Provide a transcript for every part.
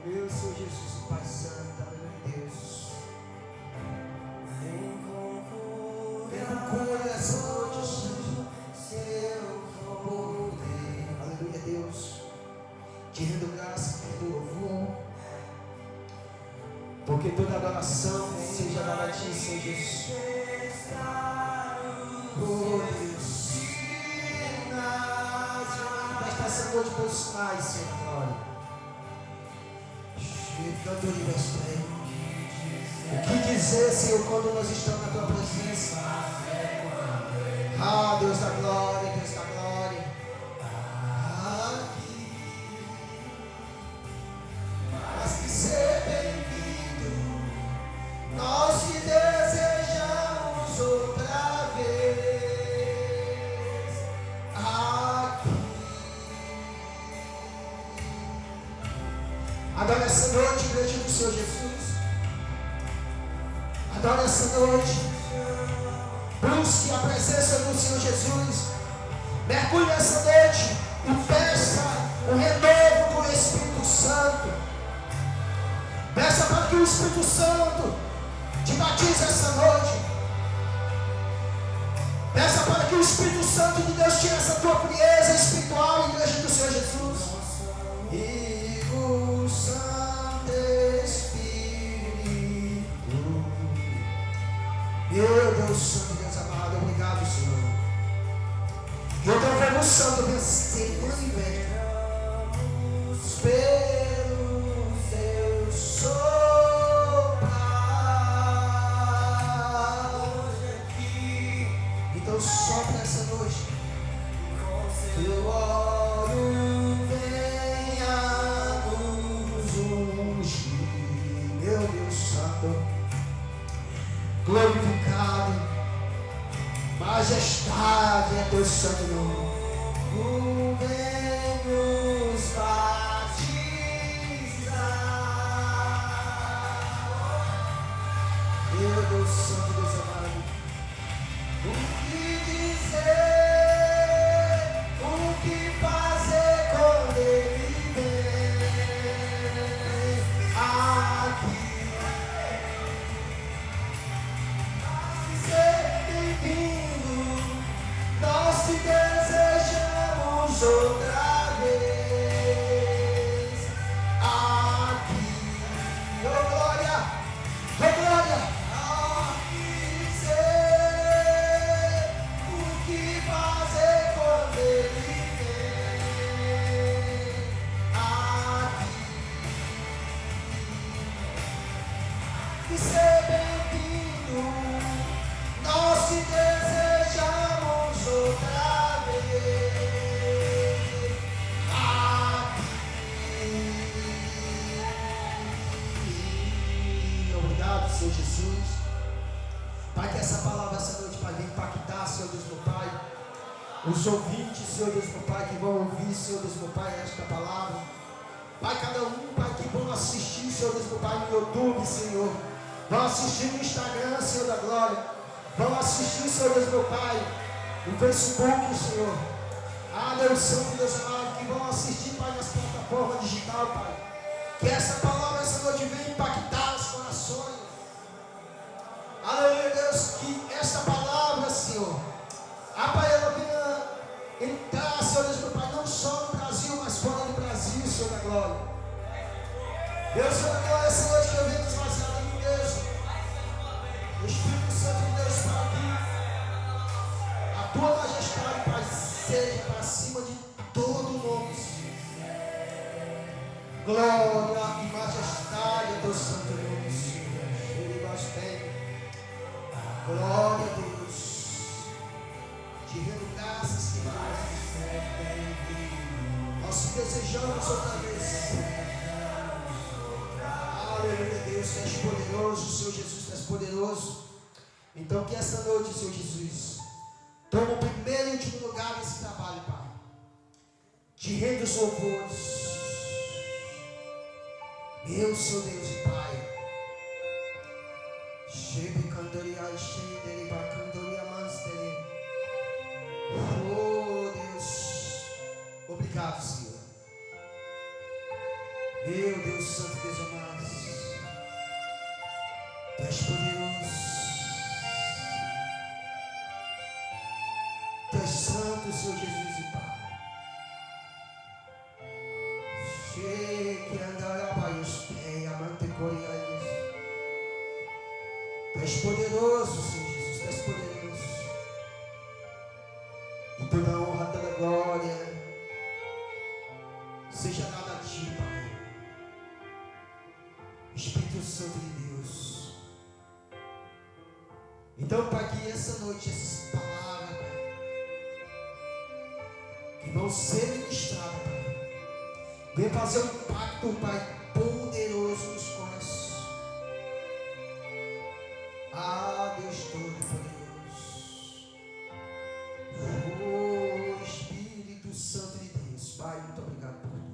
Meu Senhor Jesus, Pai Santo, aleluia, Deus. Vem com cura nessa noite, seu poder. Aleluia, Deus. Te rendo graça, te rendo louvor. Porque toda adoração seja dada a Ti, Senhor Jesus. Oh, Deus. Nesta essa noite pelos sinais, Senhor, glória. O que dizer, Senhor, quando nós estamos na Tua presença? Ah, Deus da glória, Deus da glória. Mas que ser bem-vindo, nós te desejamos outra vez aqui. Adore essa noite, igreja do Senhor Jesus. Adore essa noite. Busque a presença do Senhor Jesus. Mergulhe nessa noite e peça o renovo do Espírito Santo. Peça para que o Espírito Santo te batize essa noite. Peça para que o Espírito Santo de Deus tire essa tua frieza espiritual, igreja do Senhor Jesus. E o Santo Espírito, meu Deus Santo, Deus amado, obrigado, Senhor. Que o teu verbo santo vencer o inverno pelo teu soprar. Então sopra essa noite. Teu óleo venha nos ungir, meu Deus Santo, glorificado, majestade é teu santo nome. Vem nos batizar, meu Deus Santo, Deus amado. O que dizer, o que fazer quando ele vem aqui? Ser bem-vindo, nós te desejamos outra vez aqui. Oh glória, oh glória. O que fazer quando ele vem aqui? E ser bem-vindo, nós te desejamos outra vez aqui. Obrigado, Senhor Jesus. Pai, que essa palavra essa noite, Pai, venha impactar, Senhor Deus, meu Pai, os ouvintes, Senhor Deus, meu Pai, que vão ouvir, Senhor Deus, meu Pai, esta palavra. Pai, cada um, Pai, que vão assistir, Senhor Deus, meu Pai, no YouTube, Senhor. Vão assistir no Instagram, Senhor da glória. Vão assistir, Senhor Deus, meu Pai, no Facebook, Senhor. Ah, Deus Santo, Deus amado, que vão assistir, Pai, nas plataformas digitais, Pai. Que essa palavra essa noite venha impactar os corações. Aleluia, Deus, que esta palavra, Senhor, Pai, ela venha entrar, Senhor Deus, meu Pai, não só no Brasil, mas fora do Brasil, Senhor da glória. Deus, Senhor da glória, essa noite que eu venho esvaziar em mim mesmo. O Espírito Santo de Deus, Pai, que a tua majestade, Pai, seja para cima de todo nome. Glória e majestade a teu santo nome, Senhor. Ele bastante. Glória a Deus. Te rendo graças, Senhor. Nós te desejamos outra vez. Aleluia, Deus, tu és poderoso, Senhor Jesus, tu és poderoso. Então que essa noite, Senhor Jesus, toma o primeiro e último lugar nesse trabalho, Pai. Te rendo os louvores. Meu Senhor Deus e Pai. Oh Deus, obrigado, Senhor. Meu Deus Santo Deus amado. Tu és poderoso. Tu és santo, Senhor Jesus e Pai. Cheque andarabaios, peia, mantecoriais. Tu és poderoso, Senhor Jesus, tu és poderoso. E toda a honra, toda a glória seja dada a Ti, Pai. Espírito Santo de Deus. Então, Pai, que essa noite, essas palavras, Pai, que vão ser ministradas, Pai, venha fazer um impacto, Pai, poderoso nos corações. Ah, Deus Todo-Poderoso. Oh, Espírito Santo de Deus. Pai, muito obrigado por tudo.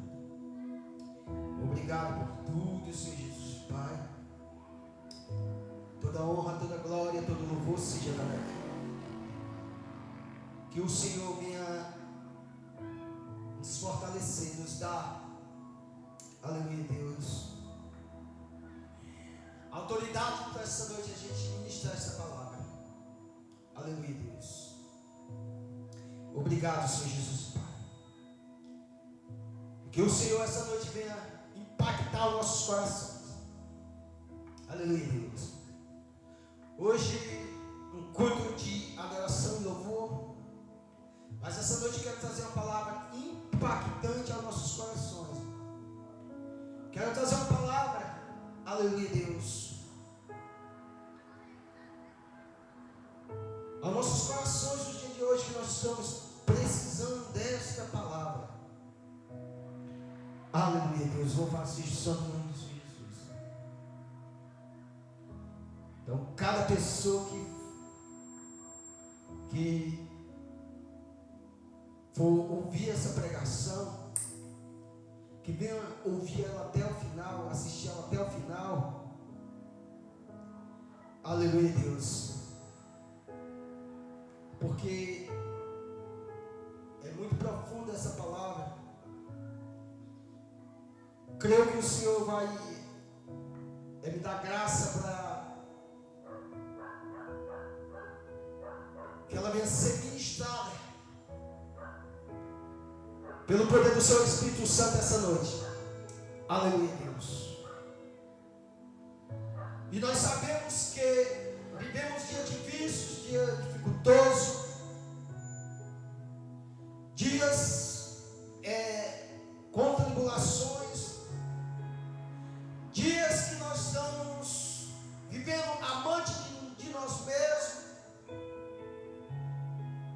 Obrigado por tudo, Senhor Jesus, Pai. Toda honra, toda glória, todo louvor seja dado a Ti. Que o Senhor venha nos fortalecer, nos dar, aleluia, Deus, autoridade para essa noite a gente ministrar essa palavra. Aleluia, Deus. Obrigado, Senhor Jesus, Pai. Que o Senhor essa noite venha impactar os nossos corações. Aleluia, Deus. Hoje, um culto de adoração e louvor. Mas essa noite eu quero trazer uma palavra impactante aos nossos corações. Quero trazer uma palavra, aleluia, Deus, aos nossos corações no dia de hoje, que nós estamos precisando desta palavra. Aleluia, Deus. Louvado seja o santo nome de Jesus. Então, cada pessoa que for ouvir essa pregação, que venha ouvir ela até o final, assistir ela até o final. Aleluia, Deus. Porque é muito profunda essa palavra. Creio que o Senhor vai me dar graça para que ela venha ser ministrada pelo poder do Seu Espírito Santo essa noite. Aleluia, Deus. E nós sabemos que vivemos dias difíceis, dias dificultosos, dias com tribulações, dias que nós estamos vivendo amante de nós mesmos,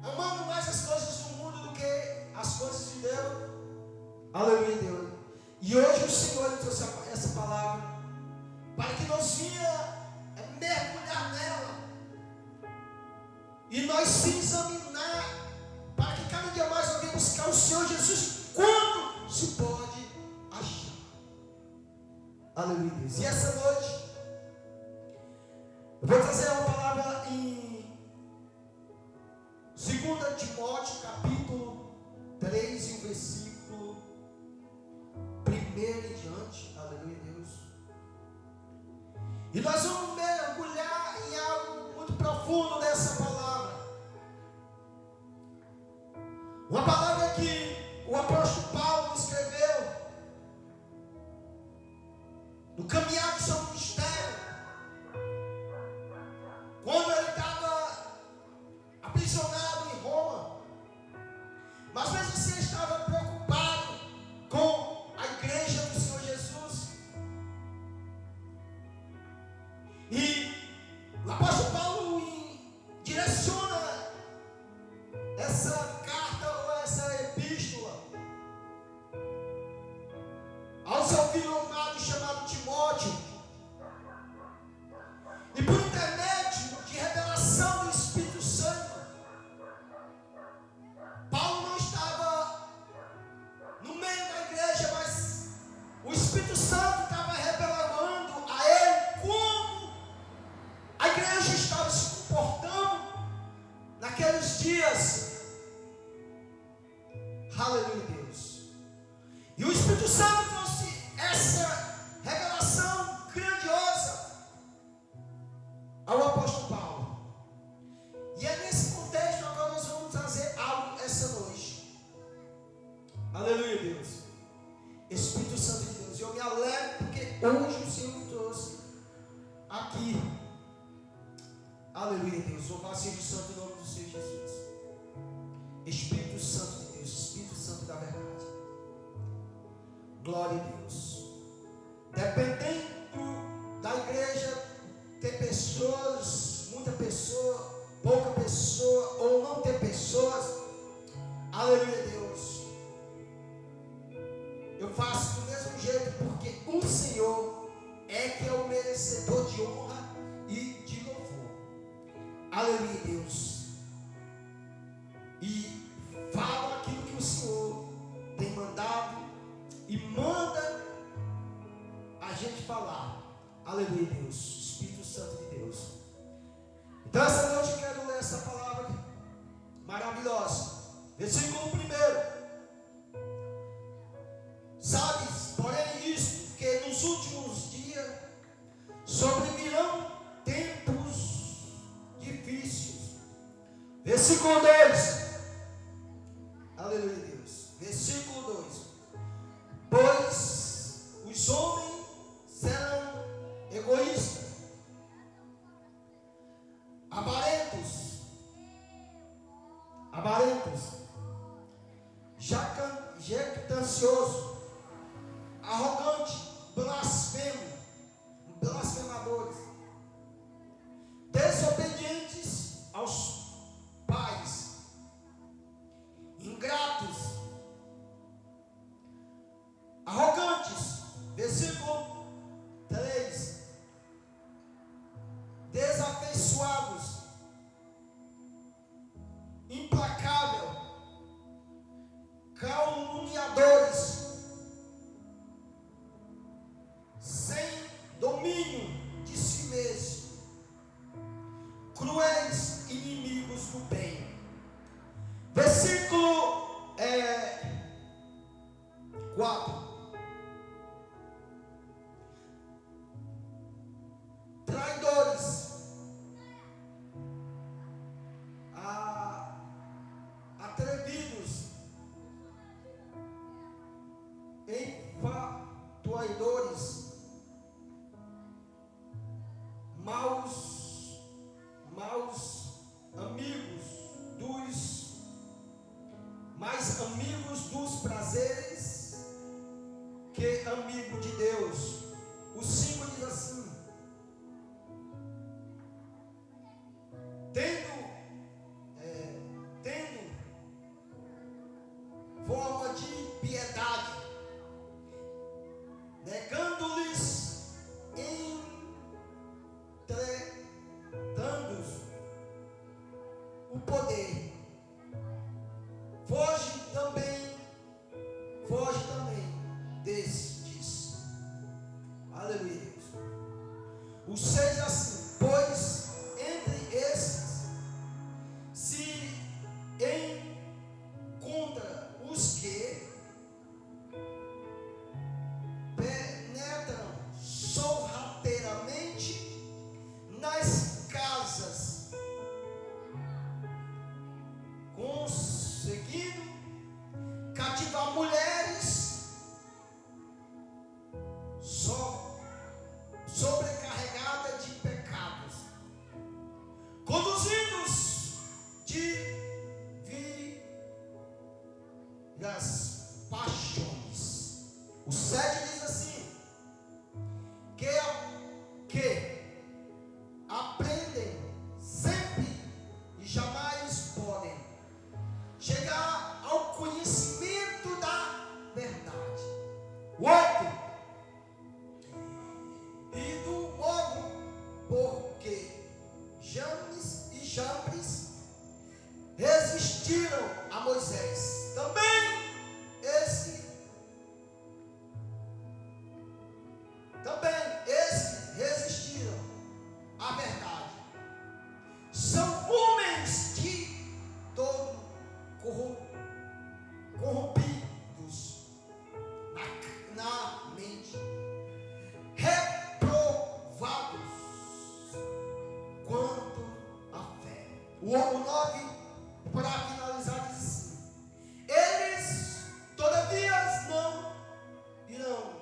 amando mais as coisas do mundo do que as coisas de Deus. Aleluia, Deus. E hoje o Senhor nos trouxe essa palavra para que nós venha mergulhar nela e nós se examinar, para que cada dia mais nós venhamos buscar o Senhor Jesus quando se pode achar. Aleluia, Deus. E essa noite eu vou trazer uma palavra em 2 Timóteo capítulo 3 e o versículo 1 em diante. Aleluia, Deus. E nós vamos mergulhar em algo muito profundo nessa palavra. Uma palavra que o apóstolo Paulo escreveu no caminhar do seu ministério, quando ele estava aprisionado em Roma. Mas mesmo assim ele estava preocupado com a igreja do Senhor Jesus. E o apóstolo Paulo direciona essa carta ou essa epístola ao seu filho amado chamado Timóteo, alegre, porque hoje o Senhor me trouxe aqui. Aleluia, Deus. Louvado seja o santo nome do Senhor Jesus. Espírito Santo de Deus, Espírito Santo da verdade. Glória a Deus. Dependendo da igreja, ter pessoas, muita pessoa, pouca pessoa, ou não ter pessoas. Aleluia, Deus. Eu faço do mesmo jeito, porque o Senhor é que é o merecedor de honra e de louvor. Aleluia, Deus. E falo aquilo que o Senhor tem mandado e manda a gente falar. Aleluia, Deus. Espírito Santo de Deus. Então essa noite eu quero ler essa palavra maravilhosa. Versículo 1. Sabes, porém, isto, que nos últimos dias sobrevirão tempos difíceis. Versículo 2. Aleluia, Deus. Versículo 2. Pois os homens serão egoístas, avarentos, jactancioso, arrogante, blasfemadores, desobedientes aos pais, ingratos, arrogantes. Versículo 3. Desafeiçoados, implacável, caluniadores, sem domínio de si mesmo, cruéis, inimigos do bem. Versículo 4. Traidores, atrevidos, enfatuadores, maus amigos mais amigos dos prazeres que amigo de Deus. O 5 diz assim: tendo forma de piedade, negando-lhes, entregando o poder. Foge também destes. Aleluia, Deus. O 6 assim: pois entre esses se encontra os que penetram sorrateiramente nas casas, conseguindo cativar mulheres sobrecarregadas de pecados, conduzindo-os de das paixões. O 7 diz assim: que aprendem sempre e jamais podem chegar ao conhecimento da verdade. 8. E do modo porque Janes e Jambres resistiram a Moisés, também esses resistiram à verdade. São homens de todo corrompidos na mente, reprovados quanto à fé. O 9, para finalizar, diz assim: eles todavia não irão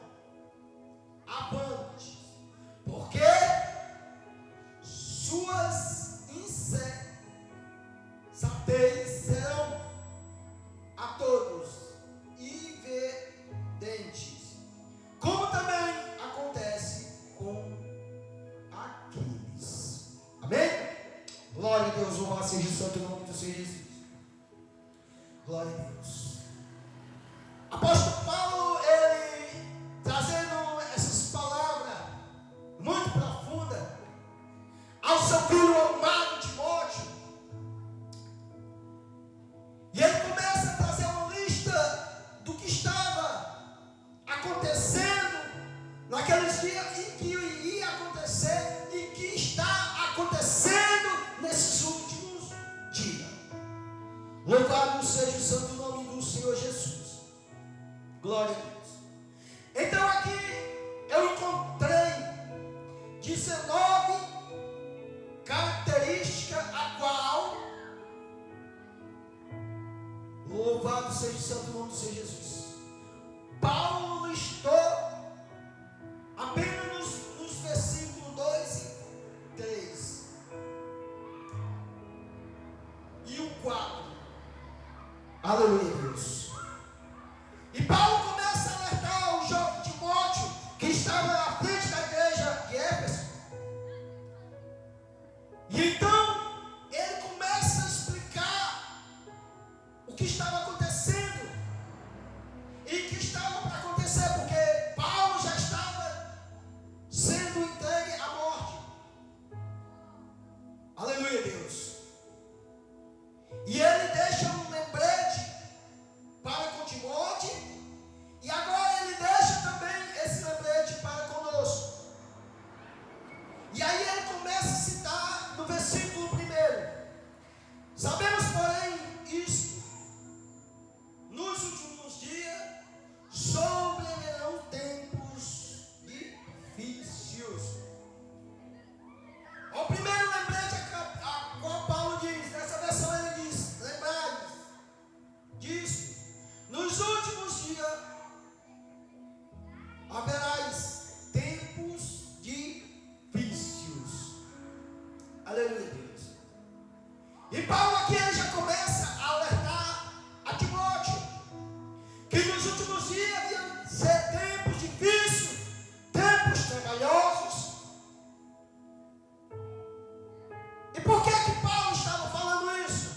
seja o santo nome do Senhor Jesus. Glória a Deus. Apóstolo Paulo, ele trazendo essas palavras muito profundas ao seu filho amado Timóteo. E ele começa a trazer uma lista do que estava acontecendo naqueles dias e que iria acontecer e que está acontecendo nesses últimos dias. Louvado seja o santo nome do Senhor Jesus. Glória a Deus. Então aqui eu encontrei 19 características a qual, louvado seja o santo nome do Senhor Jesus, Paulo listou apenas nos versículos 2 e 3 e o 4. Aleluia, Deus. E Paulo começa a alertar o jovem Timóteo, que estava na frente da igreja de Éfeso. E então ele começa a explicar o que estava acontecendo e que estava para acontecer, porque Paulo já estava sendo entregue à morte. Aleluia, Deus. E ele deixa um lembrete para com Timóteo, e agora ele deixa também esse lembrete para conosco. E aí ele começa a citar no versículo 1: sabemos, porém, isto: nos últimos dias sobrevirão tempos difíceis. O primeiro lembrete a qual Paulo diz, nessa versão ele diz: lembrai-vos disso, nos últimos dias haverás tempos difíceis. Aleluia, Deus. E Paulo aqui ele já começa a alertar a Timóteo que nos últimos dias iam ser tempos difíceis, tempos trabalhosos. E por que Paulo estava falando isso?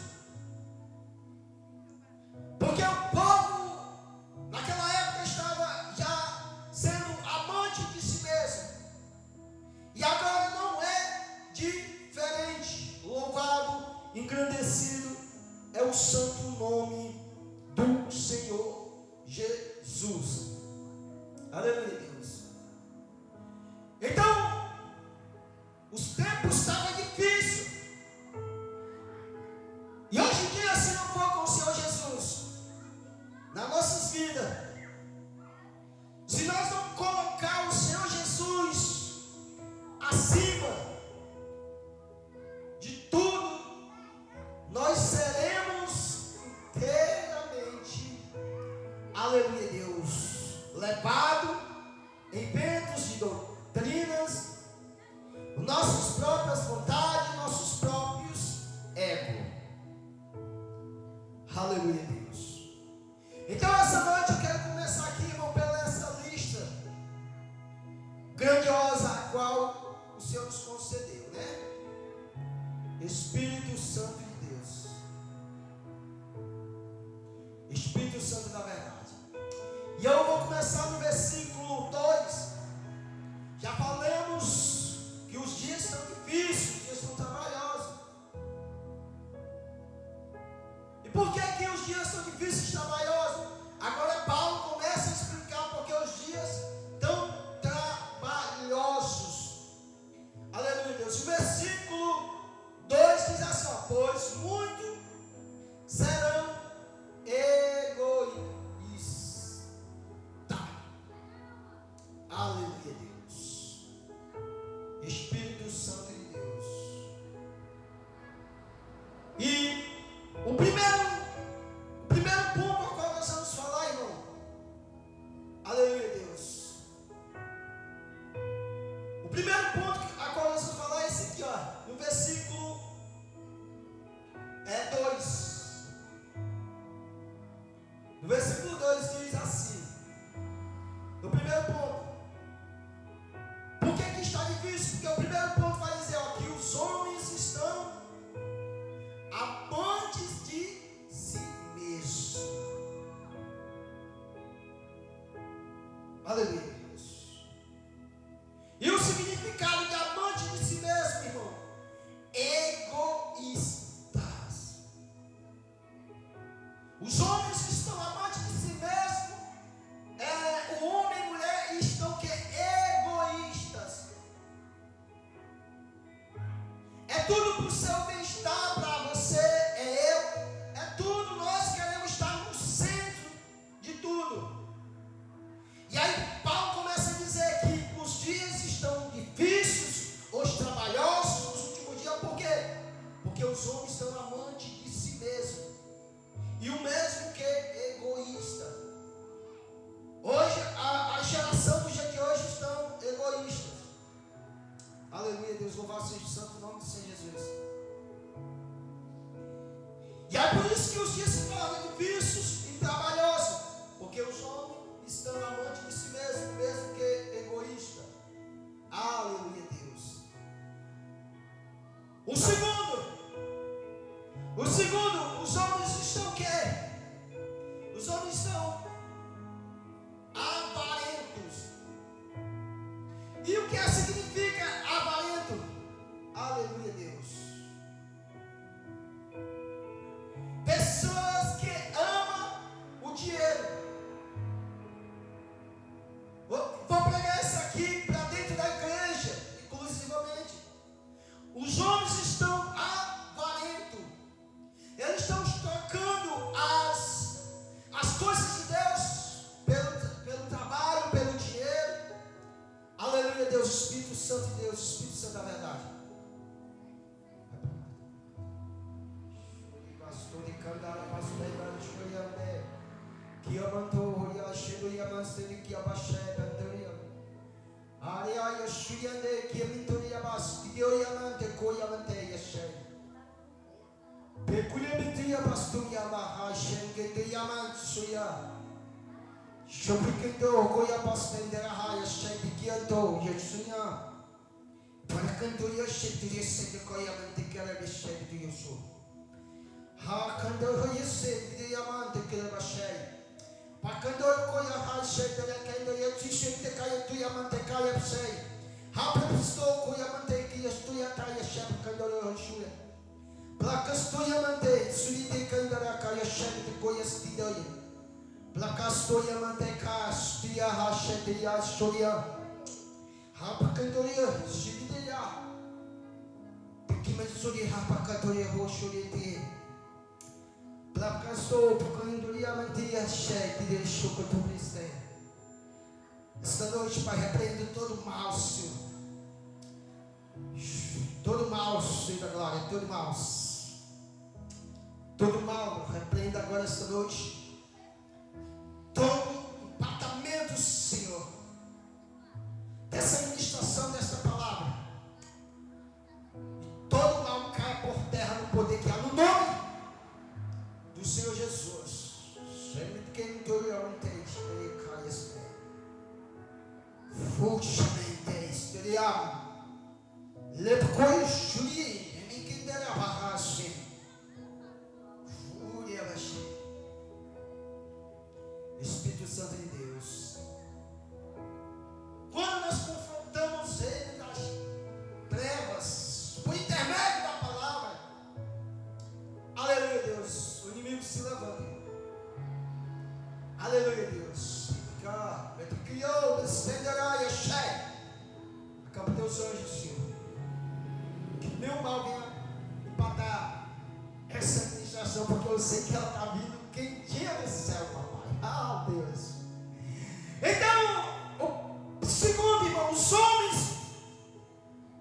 Porque o povo naquela época estava já sendo amante de si mesmo. E agora não é diferente. Louvado, engrandecido é o santo nome do Senhor Jesus. Aleluia, Deus. Então, os tempos estavam difíceis. E hoje em dia, se não for com o Senhor Jesus nas nossas vidas, se nós não colocar o Senhor Jesus acima de tudo, nós seremos inteiramente, aleluia, Deus, levado em ventos de doutrinas, nossas próprias vontades, nossos próprios egos. Aleluia, Deus. Então essa noite eu quero começar aqui, irmão, pela essa lista grandiosa a qual o Senhor nos concedeu, né? Espírito Santo de Deus, Espírito Santo da verdade. E eu vou começar no versículo 2. Já falamos que os dias são difíceis, os dias são trabalhosos. E por que os dias são difíceis e trabalhosos? Agora Paulo começa a explicar porque os dias tão trabalhosos. Aleluia, Deus. O versículo 2 diz assim: ó, pois muitos serão egoístas. Aleluia, Deus. Espírito Santo de Deus. E o primeiro ponto ao qual nós vamos falar, irmão, aleluia, Deus. O primeiro ponto a qual nós vamos falar é esse aqui, ó, no versículo 2. No versículo 2 diz assim: no primeiro ponto, por que está difícil? Porque o primeiro ponto vai dizer, ó, que os homens estão significado de amante de si mesmo, irmão? Egoístas. Os homens que estão amantes de si mesmo, o homem e mulher estão que egoístas. É tudo para o seu bem-estar, para você, é tudo. Nós queremos estar no centro de tudo. E aí Paulo começa a dizer que os dias estão difíceis, os trabalhosos, nos últimos dias. Por quê? Porque os homens estão amantes de si mesmo. E o mesmo que egoísta. Hoje, a geração do dia de hoje estão egoístas. Aleluia, Deus, louvado seja o santo nome do Senhor Jesus. E é por isso que os dias se tornam difíceis e trabalhosos. Porque os homens estão amantes de si mesmo, mesmo que egoísta. Aleluia, Deus. O segundo, os homens estão o quê? Os homens estão avarentos. E o que significa avarento? Aleluia, Deus. Pessoas que amam o dinheiro. Vou pegar isso aqui para dentro da igreja, exclusivamente. Os homens estão avarentos. Eles estão trocando as coisas de Deus pelo trabalho, pelo dinheiro. Aleluia, Deus, Espírito Santo de Deus, Espírito Santo da verdade. Shopikendo koya pastendera haya shetikianto yesunya parakando yeshetu yesete koya mantikara beshetu yesu ha kando yesete yamante kela bashay pakando koya ha shetera kendo yesete kaya tu yamante kaya bashay ha presto koya mante yestu yataya shep kando yeshuya plakas tu yamante suite kandara kaya shete koya stidoye Plakastoya mantekas tia hashetia soya hapakandoria shibideya Pikimansuri hapakatoria hoshorete Plakasto pakandoria mantia shete shokoturiste. Esta noite, Pai, repreendo todo mal, Senhor. Todo mal, Senhor da glória, todo mal. Todo mal, repreendo agora esta noite. Todo empatamento, Senhor, dessa ministração, dessa palavra, e todo mal cai por terra no poder que há no nome do Senhor Jesus. Espírito Santo de Deus, quando nós confrontamos ele nas trevas, por intermédio da palavra, aleluia, Deus, o inimigo se levanta. Aleluia, Deus. Acaba teus anjos, Senhor, que nenhum mal venha empatar essa administração, porque eu sei que ela está vindo quentinha do céu, papai. Ah, Deus. Então, segundo, irmão, os homens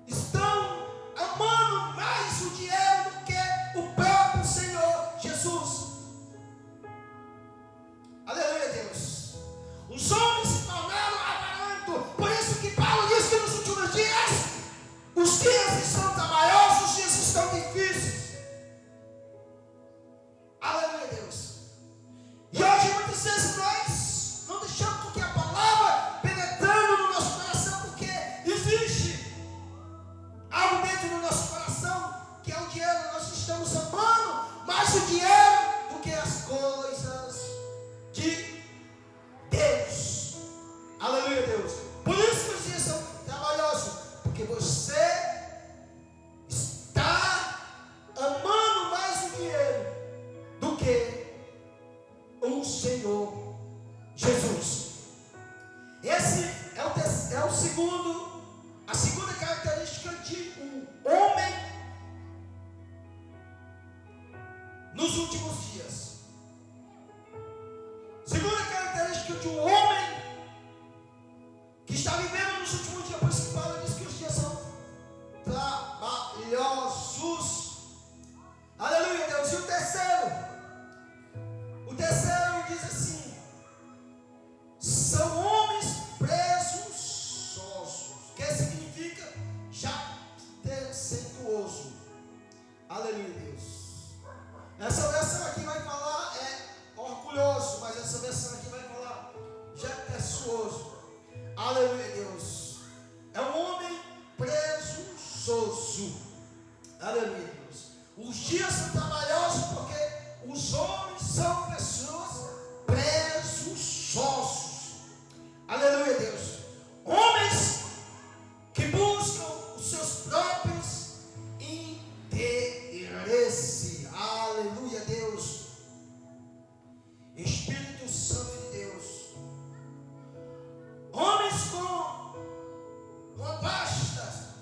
estão amando mais o dinheiro do que o próprio Senhor Jesus. Aleluia, Deus. Os homens se tornaram avarentos. Por isso que Paulo diz que nos últimos dias os dias estão trabalhosos, os dias estão difíceis. Aleluia, Deus. nos últimos dias. Segunda característica de um homem que está vivendo nos últimos dias, por isso que Paulo diz que os dias são trabalhosos. Aleluia, Deus. E o terceiro diz assim: são homens presunçosos, que significa jactancioso. Aleluia, Deus. Essa versão aqui vai falar orgulhoso, mas essa versão aqui vai falar jactancioso. Aleluia, Deus. É um homem presunçoso. Aleluia, Deus. Os dias são trabalhosos porque os homens são pessoas presunçosos. Aleluia, Deus. Homens que buscam os seus próprios interesses. Aleluia, Deus. Espírito Santo de Deus. Homens com uma vasta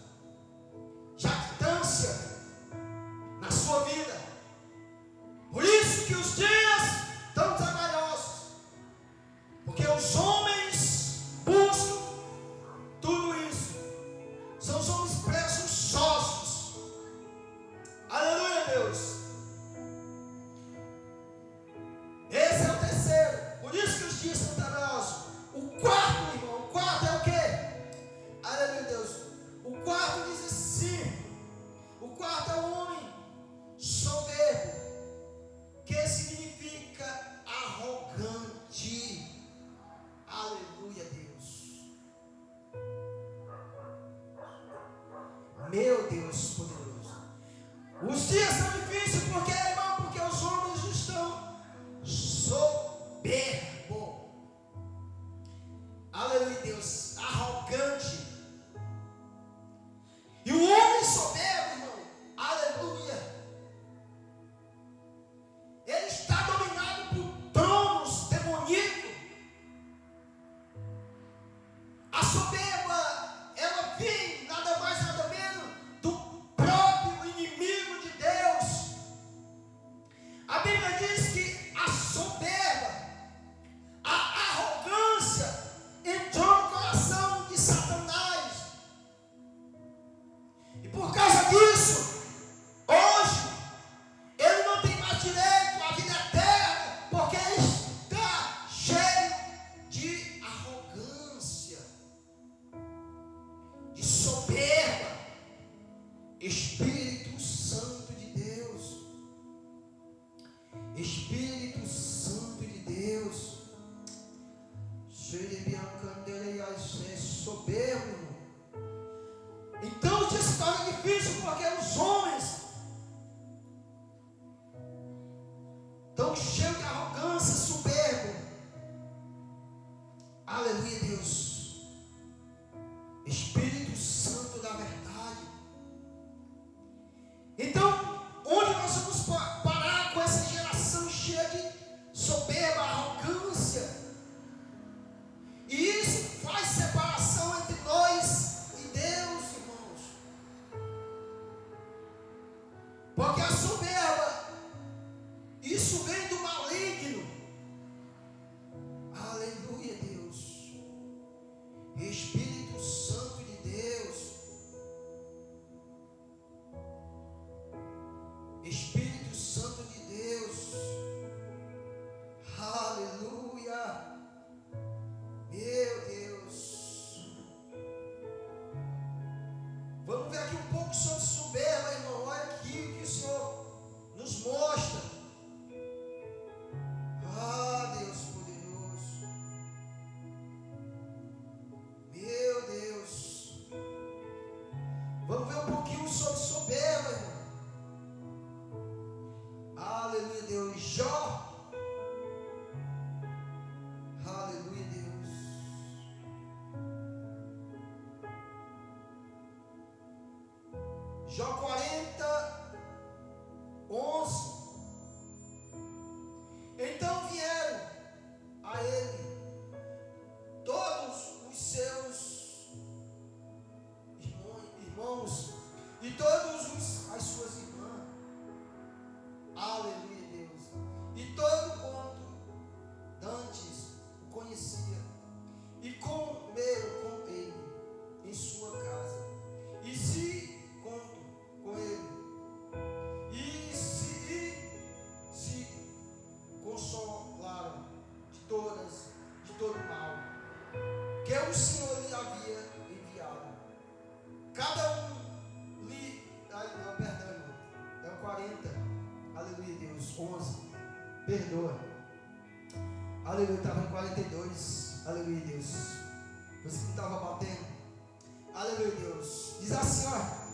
jactância na sua vida. Por isso que os dias estão trabalhosos, porque os homens buscam tudo isso. São os homens presunçosos. Aleluia, Deus. Esse é o terceiro. Por isso que os dias são trabalhosos. O quarto, irmão, o quarto é o quê? Aleluia, Deus. O quarto diz assim: o quarto é o homem soberbo, que significa arrogante. Aleluia, Deus. Meu Deus poderoso. Os dias são difíceis porque, irmão, porque os homens estão soberbos. Aleluia, Deus. Arrogante. E o homem soberbo, irmão, aleluia, ele está dominado por tronos demoníacos. A soberba, ela vem nada mais nada menos do próprio inimigo de Deus. A Bíblia diz que a soberba, a arrogância entrou no coração de Satanás. E por causa disso, hoje, ele não tem mais direito à vida eterna, porque está cheio de arrogância, de soberba. Espírito Santo de Deus. Espírito Santo de Deus. Soberbo. Então o dia se torna difícil porque os homens estão cheios de arrogância, soberbo. Aleluia, Deus. Espírito Santo da verdade. Então, onde nós vamos parar com essa geração cheia de soberba, arrogância? E isso faz separação entre nós e Deus, irmãos. Porque a soberba, isso vem do maligno. Aleluia, Deus. Espírito Santo de Deus. Espírito Santo de Deus. Aleluia. Meu Deus. Vamos ver aqui um pouco sobre soberba, irmão. Olha aqui o que o Senhor nos mostra. Ah, Deus poderoso. Meu Deus. Vamos ver um pouquinho sobre soberba, irmão. Aleluia, Deus. Jó. Aleluia, Deus. Jó 40, 11. Então vieram a ele todos os seus irmãos e todas as suas irmãs. Aleluia, perdoa. Aleluia, estava em 42. Aleluia, Deus. Você que não estava batendo. Aleluia, Deus. Diz assim, ó.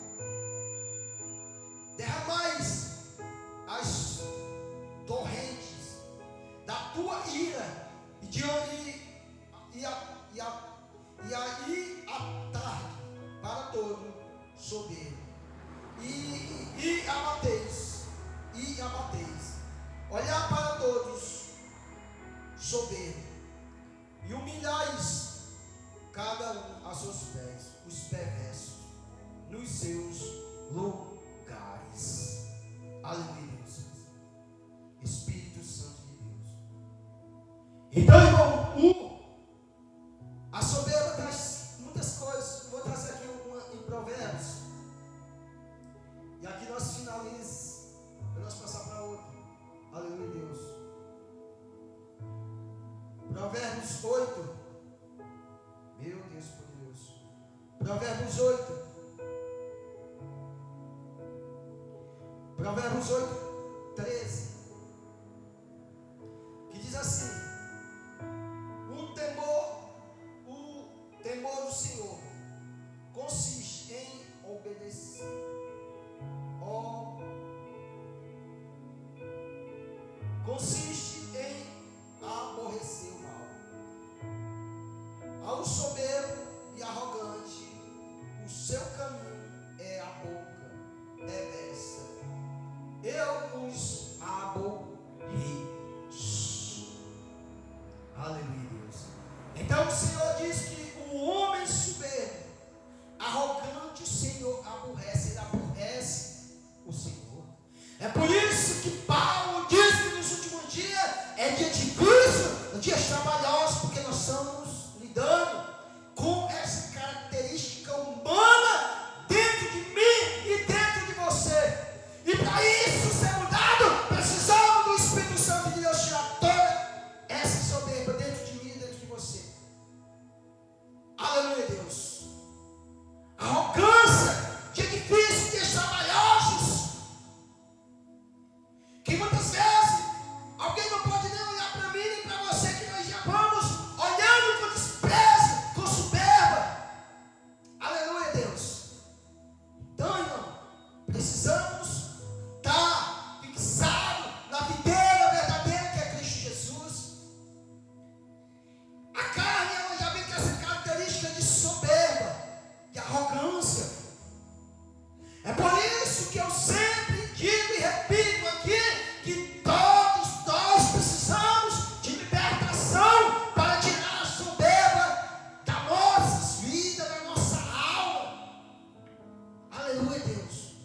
Derramais as torrentes da tua ira e aí à tarde para todo soberbo. E abateis. Olhar para todos soberbo. E humilhais cada um a seus pés, os perversos, nos seus lugares. Aleluia, Deus. Espírito Santo de Deus. Então, irmão, a soberba traz muitas coisas. Vou trazer aqui uma em Provérbios. E aqui nós finalizamos. Para nós passar para outra. Aleluia, Deus. Provérbios 8. Meu Deus poderoso. Provérbios 8. Provérbios 8, 13. Que diz assim: o temor do Senhor consiste em obedecer. Consiste em aborrecer o mal. Ao soberbo e arrogante, o seu caminho é a boca perversa. Eu os aborreço. Aleluia, Deus. Então o Senhor diz que o homem soberbo, arrogante, o Senhor aborrece. Ele aborrece o Senhor. É por isso que Paulo diz que nos últimos dias é dia difícil, dias trabalhosos, porque nós estamos lidando com essa característica humana dentro de mim e dentro de você. E para isso ser mudado, precisamos do Espírito Santo de Deus tirar toda essa soberba dentro de mim e dentro de você. Aleluia, Deus. Arrogância, dia difícil, dias trabalhosos. Que muitas vezes alguém não pode nem olhar para mim nem para você, que nós já vamos olhando com desprezo, com soberba. Aleluia, Deus. Então, irmão, precisamos estar fixados na videira verdadeira que é Cristo Jesus. A carne, ela já vem com essa característica de soberba, de arrogância. É por isso que eu sempre digo e repito aqui que todos nós precisamos de libertação para tirar a soberba das nossas vidas, da nossa alma. Aleluia, Deus.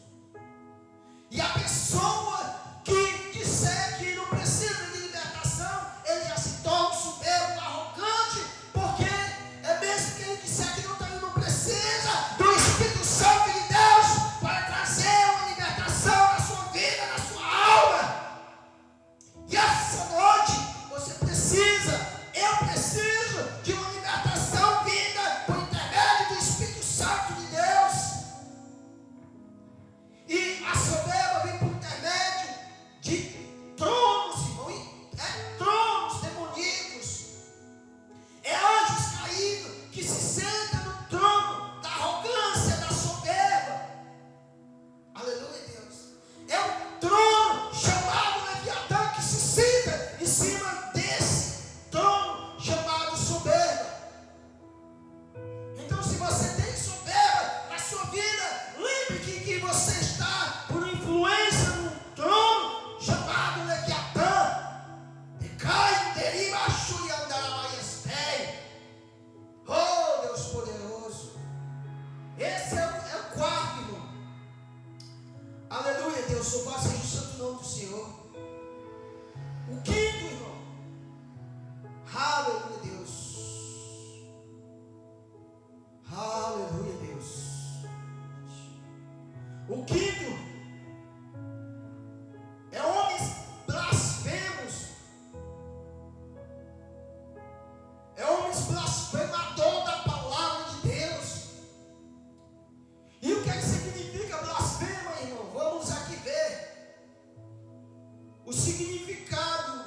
E a pessoa que disser que não precisa de libertação, ele já se torna soberbo, arrogante, porque é mesmo que ele disser que não precisa do Espírito Santo de Deus para trazer uma libertação na sua vida, na sua alma. E essa noite você precisa, eu preciso de uma libertação vinda por intermédio do Espírito Santo de Deus. E a soberba vem por intermédio de tronos, irmão, tronos demoníacos. É anjos caídos que se sentam no trono da arrogância, da soberba. Aleluia, Deus. É um trono chamado Leviatã que se senta em cima desse trono chamado soberba. Então, se você tem soberba na sua vida, lembre que você está por influência num trono chamado Leviatã. E cai, deriva, oh, Deus poderoso. Esse é o quarto, irmão. Aleluia, Deus. Louvado seja o santo nome do Senhor. O quinto, irmão. Aleluia, Deus. Aleluia, Deus. O quinto é homens blasfemos. É homens blasfemador da palavra de Deus. E o que é que significa blasfema, irmão? Vamos aqui ver o significado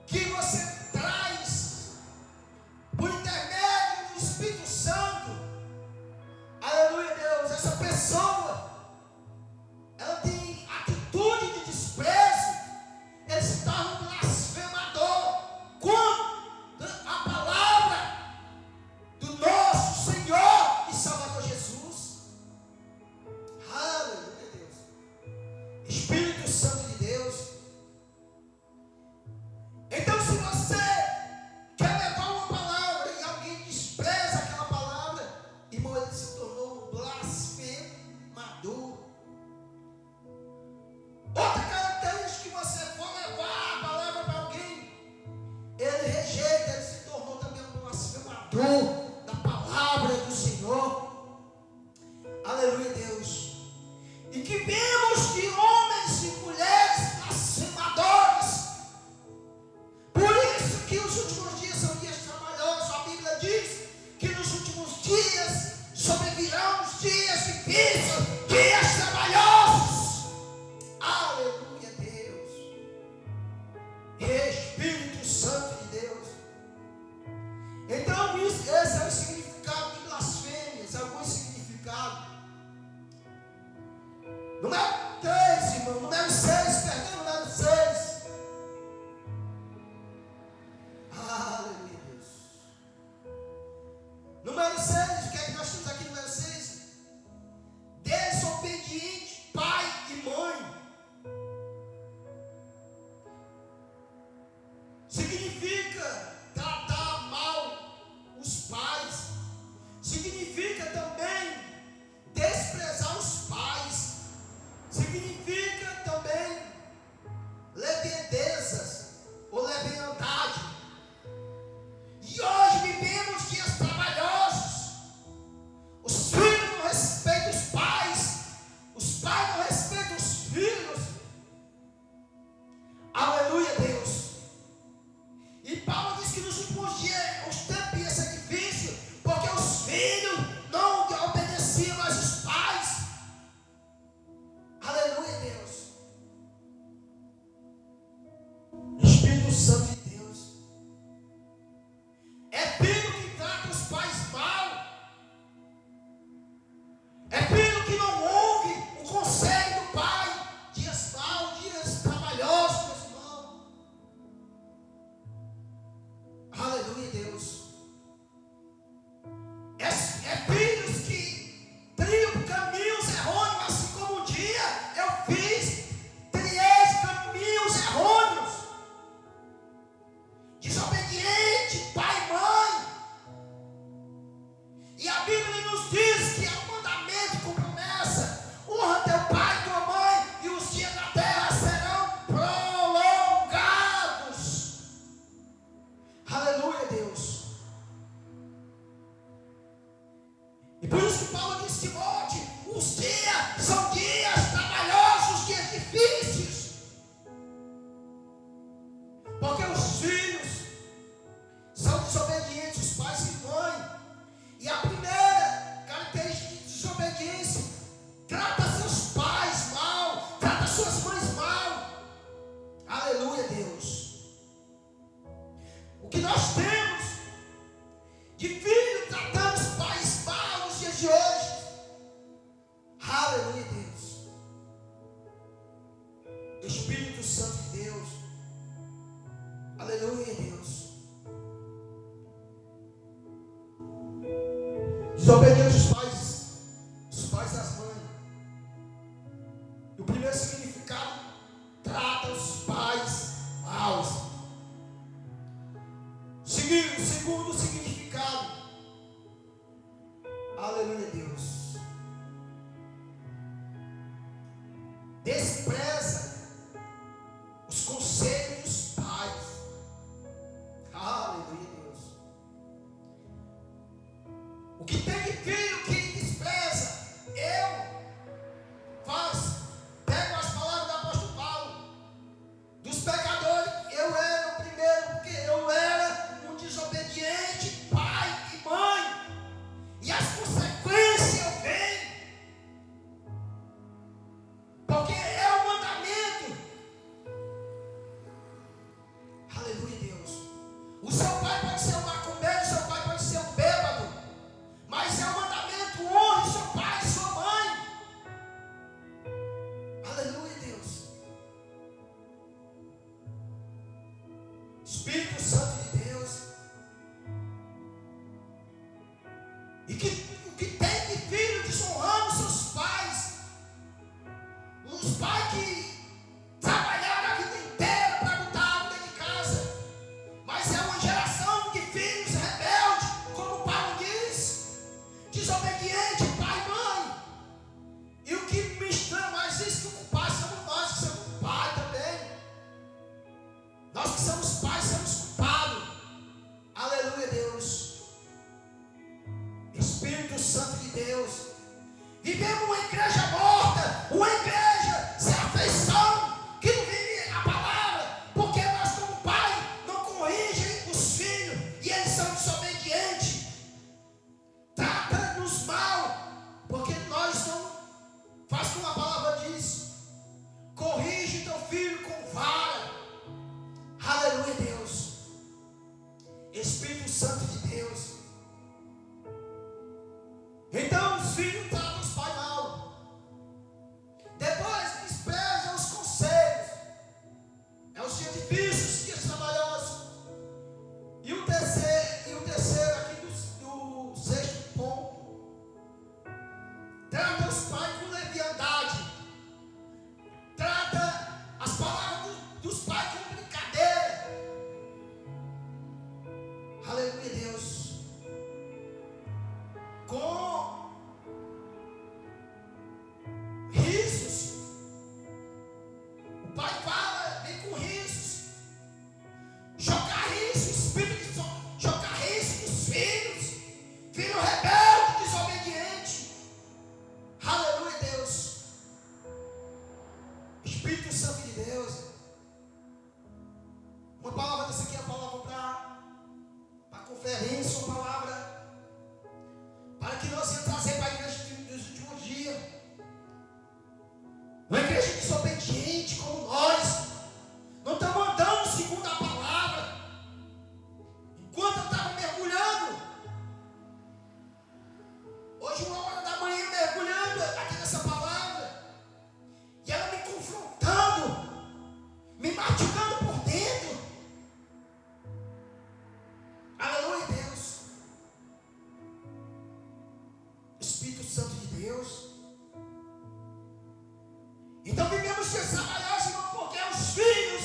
que você traz por intermédio do Espírito Santo, aleluia, Deus, essa pessoa, ela tem atitude de desprezo, ele se torna um blasfemador contra a palavra do nosso Senhor e Salvador Jesus. Aleluia, Deus. Espírito Santo de Deus. Então, se você quer levar uma palavra e alguém despreza aquela palavra, irmão, ele se tornou um blasfemador. Outra característica que você for levar a palavra para alguém, ele rejeita, ele se tornou também um blasfemador da palavra do Senhor. Aleluia, Deus. E que vemos de homens e mulheres blasfemadores. Por isso que os últimos dias são dias trabalhosos. A Bíblia diz que nos últimos dias sobrevirão os dias difíceis, dias trabalhosos. Aleluia, Deus. Espírito Santo de Deus. Então, esse é o significado de blasfêmias, alguns significados. Número 3, irmão. Número 6, perdão, número 6. Aleluia, Deus. Número 6, o que é que nós temos aqui no número 6? Desobediente pai e mãe. Significa tratar mal os pais. Significa também desprezar os pais. Significa também leviandezas ou leviandade. E hoje vivemos dias trabalhosos. Os filhos não respeitam os pais não respeitam os filhos. Aleluia, Deus. E Paulo diz que nos últimos dias os tempos iam ser difíceis, porque os filhos não obedeciam mais os pais. Aleluia, Deus. Espírito Santo de Deus. É filho que trata os pais mal. É filho que não ouve o conselho do pai. Dias maus, dias trabalhosos, meus irmãos. Aleluia, Deus. É filhos que trilham caminhos errôneos, assim como um dia eu fiz, trilhei caminhos errôneos. Desobediente, pai e mãe. E a Bíblia nos diz que é um mandamento com promessa: honra teu pai e tua mãe, e os dias da terra serão prolongados. Aleluia, Deus. E por isso que Paulo diz: Timóteo, os dias são dias trabalhosos, dias difíceis. Porque os filhos são desobedientes, os pais e mãe. E a primeira característica de desobediência: trata seus pais mal, trata suas mães mal. Aleluia, Deus. O que nós temos de filho tratando os pais mal nos dias de hoje. Aleluia, Deus. Espírito Santo de Deus. Aleluia, Deus. Desobediente os pais e as mães. E o primeiro significado: trata os pais maus. O segundo significado: aleluia, Deus. Despreza os conselhos dos pais. Aleluia, Deus. O que tem de filho que despreza, pego as palavras do apóstolo Paulo, dos pecadores, eu era o primeiro, porque eu era um desobediente pai e mãe, e as consequências vêm, porque eu Santo de Deus. E o que tem de filho desonrando seus pais. Os pais que trabalharam a vida inteira para botar algo dentro de casa. Mas é uma geração de filhos rebeldes, como Paulo diz, desobediente, pai e mãe. E o que me estranha mais isso, que o culpado somos nós que somos pai também. Nós que somos pais somos culpados. Aleluia, Deus. Espírito Santo de Deus. Vivemos uma igreja morta, uma igreja sem afeição, que não vive a palavra, porque nós como pai não corrigem os filhos e eles são desobedientes. Trata-nos mal, porque nós não faz como a palavra diz. Corrige teu filho com vara. Aleluia, Deus. Espírito Santo de Deus. Então os filhos tratam os pais mal. Depois desprezam os conselhos. É os dias difíceis, os dias trabalhosos. E o terceiro aqui do sexto ponto. Trata os pais com leviandade. Trata as palavras dos pais com brincadeira. Aleluia, Deus. Com risos. O pai fala, vem com risos. Jogar risos, espírito de jogar risos dos filhos. Filho rebelde, desobediente. Aleluia, Deus. Espírito Santo de Deus. Uma palavra dessa aqui é a palavra para conferência, uma palavra para que nós venhamos trazer para a igreja dos últimos dias. Uma igreja desobediente como nós. Não estamos andando segundo a palavra. Enquanto eu estava mergulhando, hoje 1h da manhã mergulhando aqui nessa palavra, e ela me confrontando, me machucando por dentro. Aleluia, Deus. Espírito Santo de Deus. Então vivemos dias trabalhosos, irmão, porque os filhos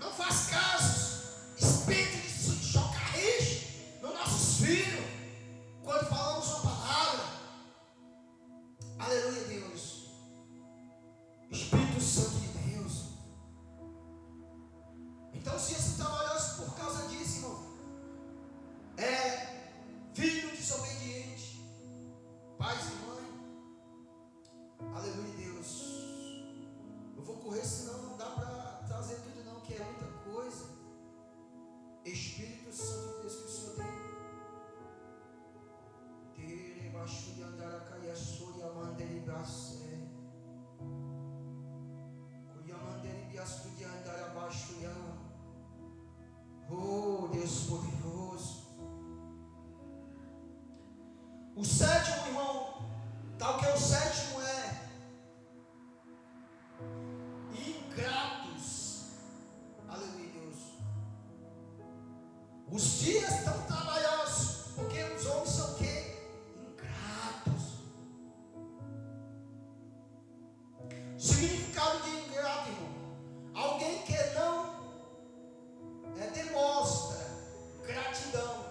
não faz caso. Espírito de chocarriche nos nossos filhos, quando falamos uma palavra. Aleluia, Deus. Espírito Santo de Deus. Então os dias são trabalhosos por causa disso, irmão. Filho desobediente, pais e mãe. Aleluia, Deus. Eu vou correr, senão não dá para trazer tudo não, que é muita coisa. Espírito Santo de Deus que o Senhor tem. Oh, Deus poderoso. O sétimo, irmão, tal que é o sétimo é ingratos. Aleluia, Deus. Os dias estão trabalhosos, porque os homens são o quê? Ingratos. Significado de ingrato, irmão: alguém que não demonstra gratidão,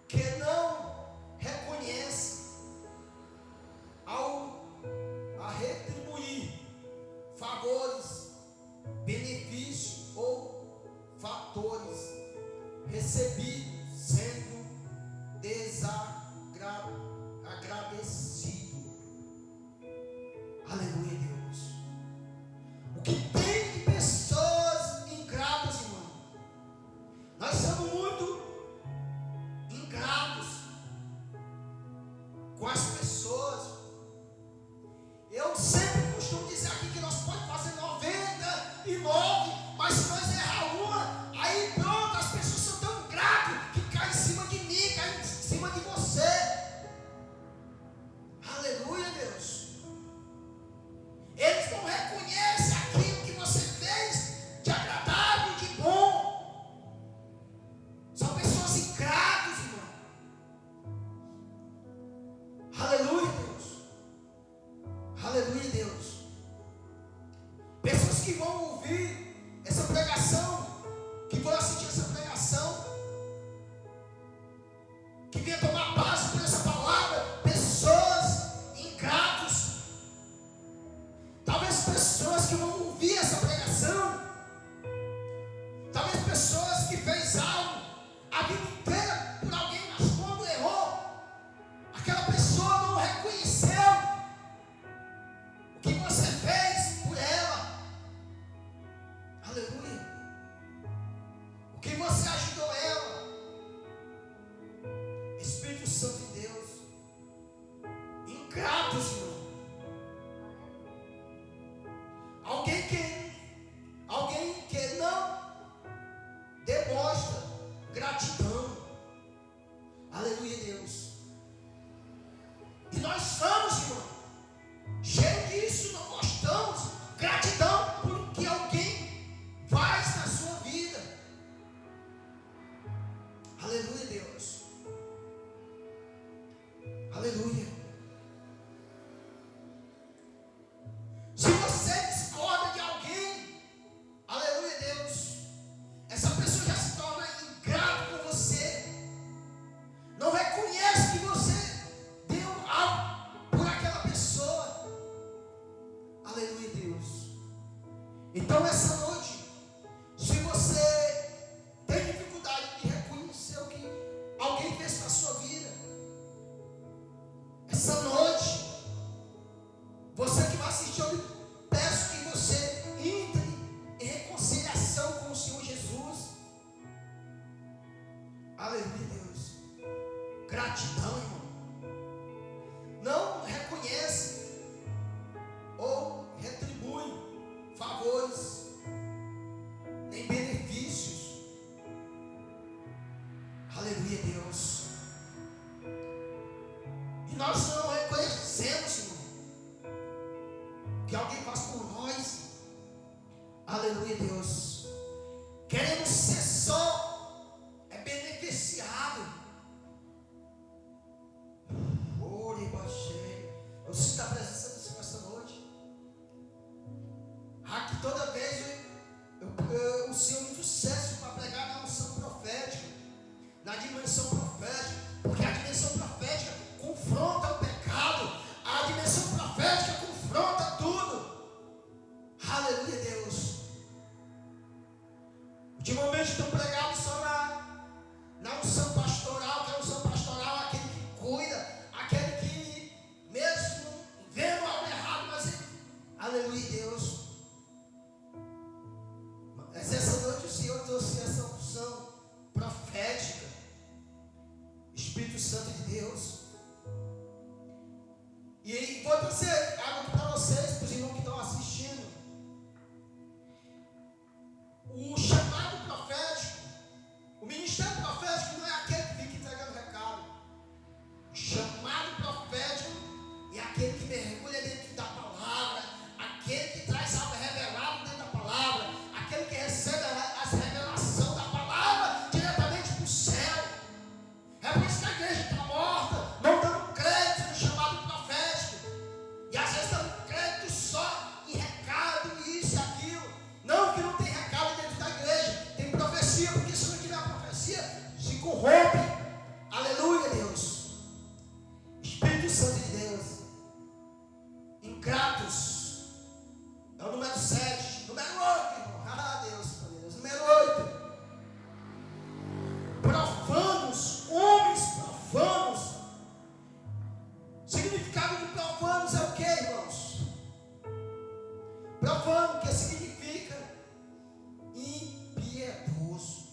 que não reconhece a retribuir favores, benefícios ou fatores recebidos sendo desagradecido. Aleluia, Deus. O que tem de pessoas ingratas, irmão? Nós somos muito ingratos com as pessoas. Eu sempre costumo dizer aqui que nós podemos fazer 99, mas se nós errar uma, aí pronto, as pessoas são tão ingratas que caem em cima de mim, caem em cima de você. Aleluia, Deus. Eles não reconhecem aquilo que você fez de agradar O que você ajudou ela? Espírito Santo de Deus. Ingratos, irmão. Alguém que não demonstra gratidão. Aleluia, Deus. E nós somos, irmão, cheios disso, não mostramos gratidão por que alguém faz na sua vida. Aleluia, Deus. Aleluia. Se você discorda de alguém, aleluia, Deus, essa pessoa já se torna ingrata com você. Não reconhece que você deu algo por aquela pessoa. Aleluia, Deus. Então essa noite, se você tem dificuldade de reconhecer o que alguém fez na sua vida, essa noite, você que vai assistir, eu peço que você entre em reconciliação com o Senhor Jesus. Aleluia, Deus. Gratidão, irmão. Não reconhece ou retribui favores, nem benefícios. Aleluia, Deus. E nós não reconhecemos, irmão, que alguém faz por nós. Aleluia, Deus. Queremos ser só beneficiado. Eu sinto a presença do Senhor esta noite. Que toda vez o Senhor me sucesso para pregar na unção profética, na dimensão profética, porque a dimensão profética confronta o pecado, a dimensão profética confronta tudo. Aleluia, Deus. Ultimamente estou pregando só na unção pastoral, que a unção pastoral é aquele que cuida, aquele que mesmo vendo algo errado, mas aleluia, Deus. Mas essa noite o Senhor trouxe essa unção profética, Espírito Santo de Deus. E vou trazer algo para vocês, para os irmãos que estão assistindo. O chamado profético, o ministério profético não é aquele que fica entregando recado. O chamado profético é aquele que mergulha dentro da palavra, aquele que traz algo revelado dentro da palavra, aquele que recebe as revelações da palavra diretamente para o céu. É por isso que a igreja está morta, não dando crédito no chamado profético. E às vezes dando crédito só em recado, isso e aquilo. Não que não tem recado dentro da igreja, tem profecia, porque se não tiver profecia, se corrompe. Aleluia, Deus. Espírito Santo de Deus. Ingratos. É o número 7. Número 8, irmão. Deus. Número 8. Profanos. Homens profanos. O significado de profanos é o que, irmãos? Profano, que significa impiedoso,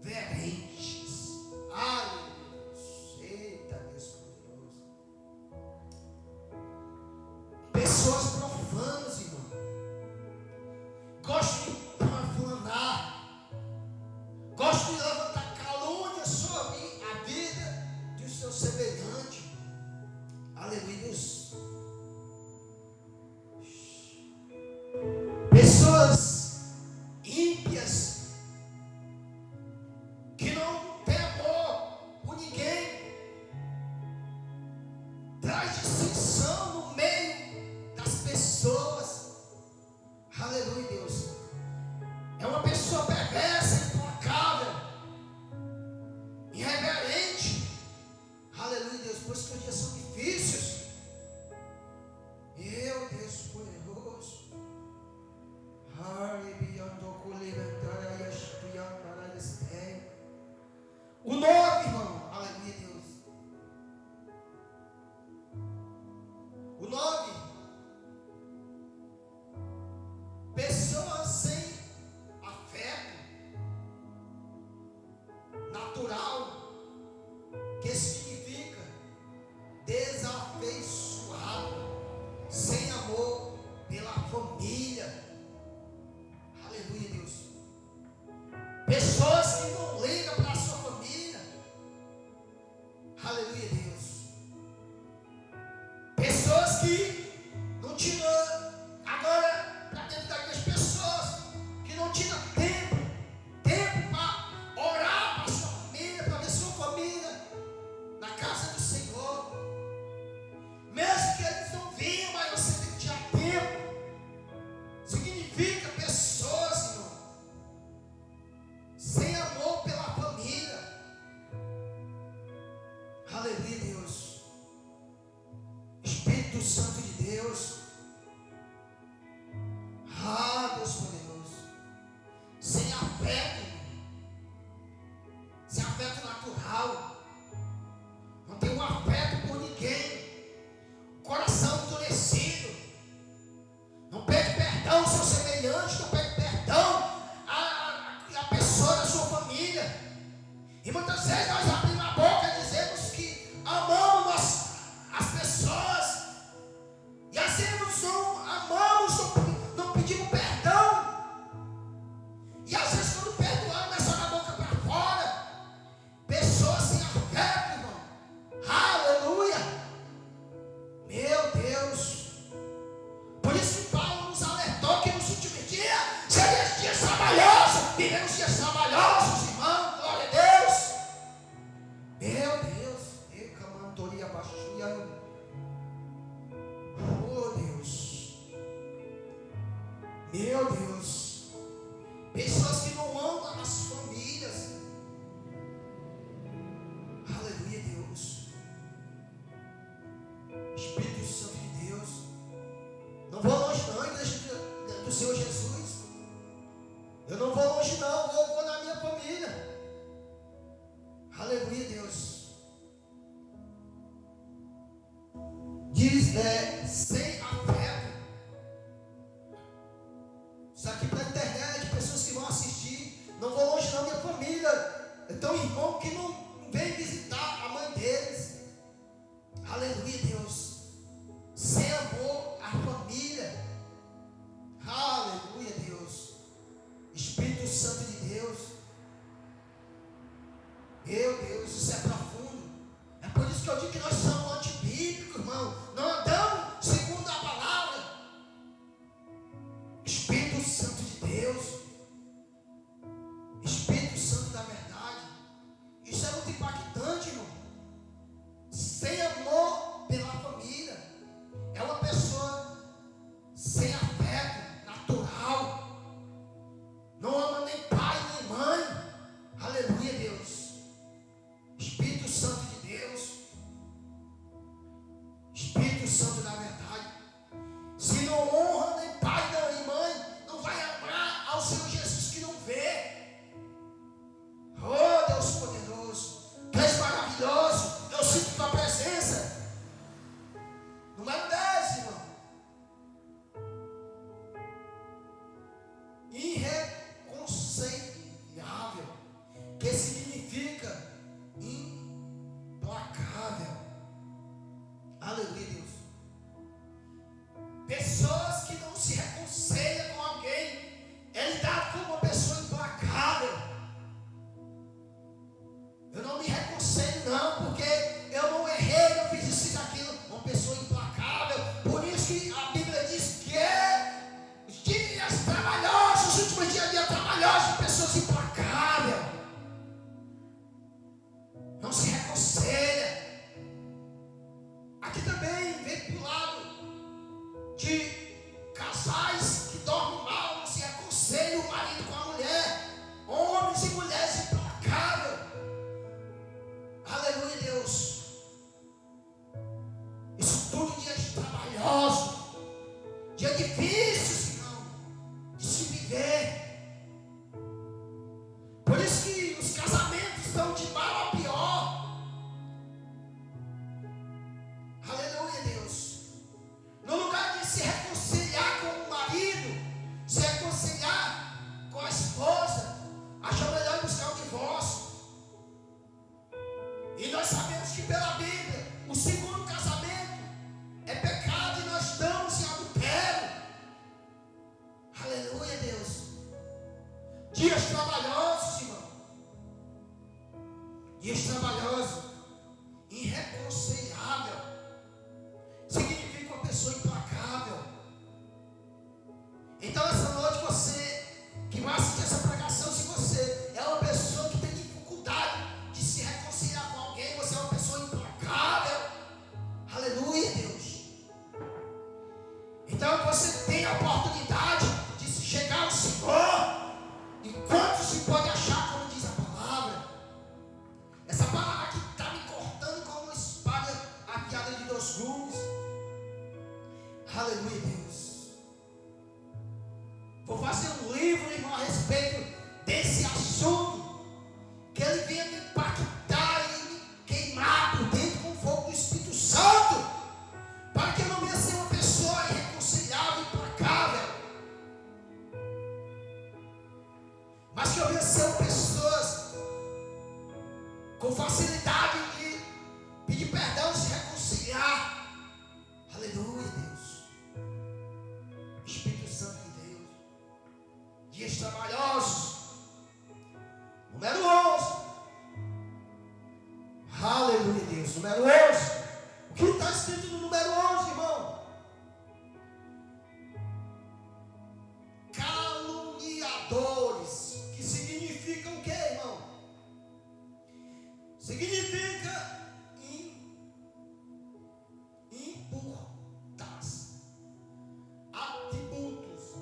irreverentes. Aleluia. Eita, Deus poderoso. Pessoas profanas, irmão, gostam de profanar, gostam de levantar calúnia sobre a vida do seu semelhante. Aleluia, Deus. Pessoas ímpias, que não têm amor por ninguém, traz dissensão no meio das pessoas. Aleluia, Deus. Pessoas que não ligam para a sua família. Aleluia, Deus. Pessoas que não tiram agora para dentro da igreja. Pessoas que não tiram tempo para orar para a sua família, para ver sua família na casa do Senhor. Mesmo que eles não venham, mas você tem que tirar tempo. Significa pessoas, irmão, sem amor pela família. Aleluia, Deus. Espírito Santo de Deus. Deus poderoso. Sem afeto. Sem afeto natural. Não tem um afeto por ninguém. Coração endurecido. Não pede perdão ao seu semelhante. Não pede perdão à pessoa da sua família. E muitas vezes nós abrimos a boca e dizemos que amamos as pessoas. E às vezes não amamos, não pedimos perdão. E às vezes quando perdoamos é só da boca para fora. Pessoas sem afeto, irmão. Aleluia. Meu Deus. Por isso que Paulo nos alertou que nos últimos dias seriam dias trabalhosos. Vivemos dias trabalhosos, irmão. Glória a Deus. Meu Deus. Oh Deus. Meu Deus. Pessoas que não amam as famílias. Aleluia, Deus. Espírito Santo de Deus. Não vou longe não, igreja do Senhor Jesus. Eu não vou longe não, vou na minha família. Aleluia, Deus. Diz, sem afeto. Isso aqui para a internet, pessoas que vão assistir. Não vou longe não, minha família. Então, irmão que não vem visitar a mãe deles. Aleluia, Deus. Sem amor à família. Aleluia, Deus. Espírito Santo de Deus. Meu Deus, isso é profundo. É por isso que eu digo que nós somos antibíblicos, irmão. Não andamos segundo a palavra. Espírito Santo de Deus. Espírito Santo da verdade. Isso é muito impactante, irmão. Sem amor pela família. É uma pessoa sem afeto natural. Não ama nem pai nem mãe. Aleluia, Deus. Espírito Santo de Deus. Espírito Santo da verdade. Se não honra nem pai nem mãe, não vai amar ao Senhor Jesus que não vê. Oh Deus poderoso. Tu és maravilhoso. Eu sinto tua presença. Número 10, irmão. Irreconciliável. Que significa implacável. Aleluia, Deus. Pessoas que não se reconciliam com alguém é lidado como uma pessoa implacável. Eu não me reconcilio não, porque eu não errei, eu fiz isso e aquilo. Uma pessoa implacável. Por isso que a Bíblia diz que os dias trabalhosos, os últimos dias trabalhosos, pessoas implacáveis. Não se reconcilia. Aqui também vem para o lado de casais que dormem mal, não se reconciliam o marido com a mulher. Homens e mulheres implacáveis. Aleluia, Deus. Isso tudo dias trabalhosos, dias difíceis, irmão, de se viver. Por isso que os casamentos estão de mal a pior. Aleluia, Deus. No lugar de se reconciliar com o marido, se reconciliar com a esposa, acha melhor buscar o divórcio. E nós sabemos que pela Bíblia, o segundo casamento é pecado e nós estamos em adultério. Aleluia, Deus. Dias trabalhosos, dias trabalhosos, irreconciliável, significa uma pessoa implacável. Então essa noite você que vai assistir essa pregação, se você é uma pessoa que tem dificuldade de se reconciliar com alguém, você é uma pessoa implacável. Aleluia, Deus. Então você tem a oportunidade de chegar ao Senhor enquanto se pode achar, como diz a palavra. Essa palavra que está me cortando como uma espada afiada de 2 gumes. Aleluia, Deus. Vou fazer um livro, irmão, a respeito desse assunto, que ele venha me impactar e me queimar por dentro com o fogo do Espírito Santo, para que eu não venha ser uma pessoa irreconciliável, implacável, mas que eu venha ser uma pessoa com facilidade de pedir perdão e se reconciliar. Aleluia, Deus. Espírito Santo de Deus. Dias trabalhosos. Número 11. Aleluia, Deus. Número 11. O que está escrito no número 11, irmão? Caluniadores. Que significa o quê, irmão? Significa imputas, atributos,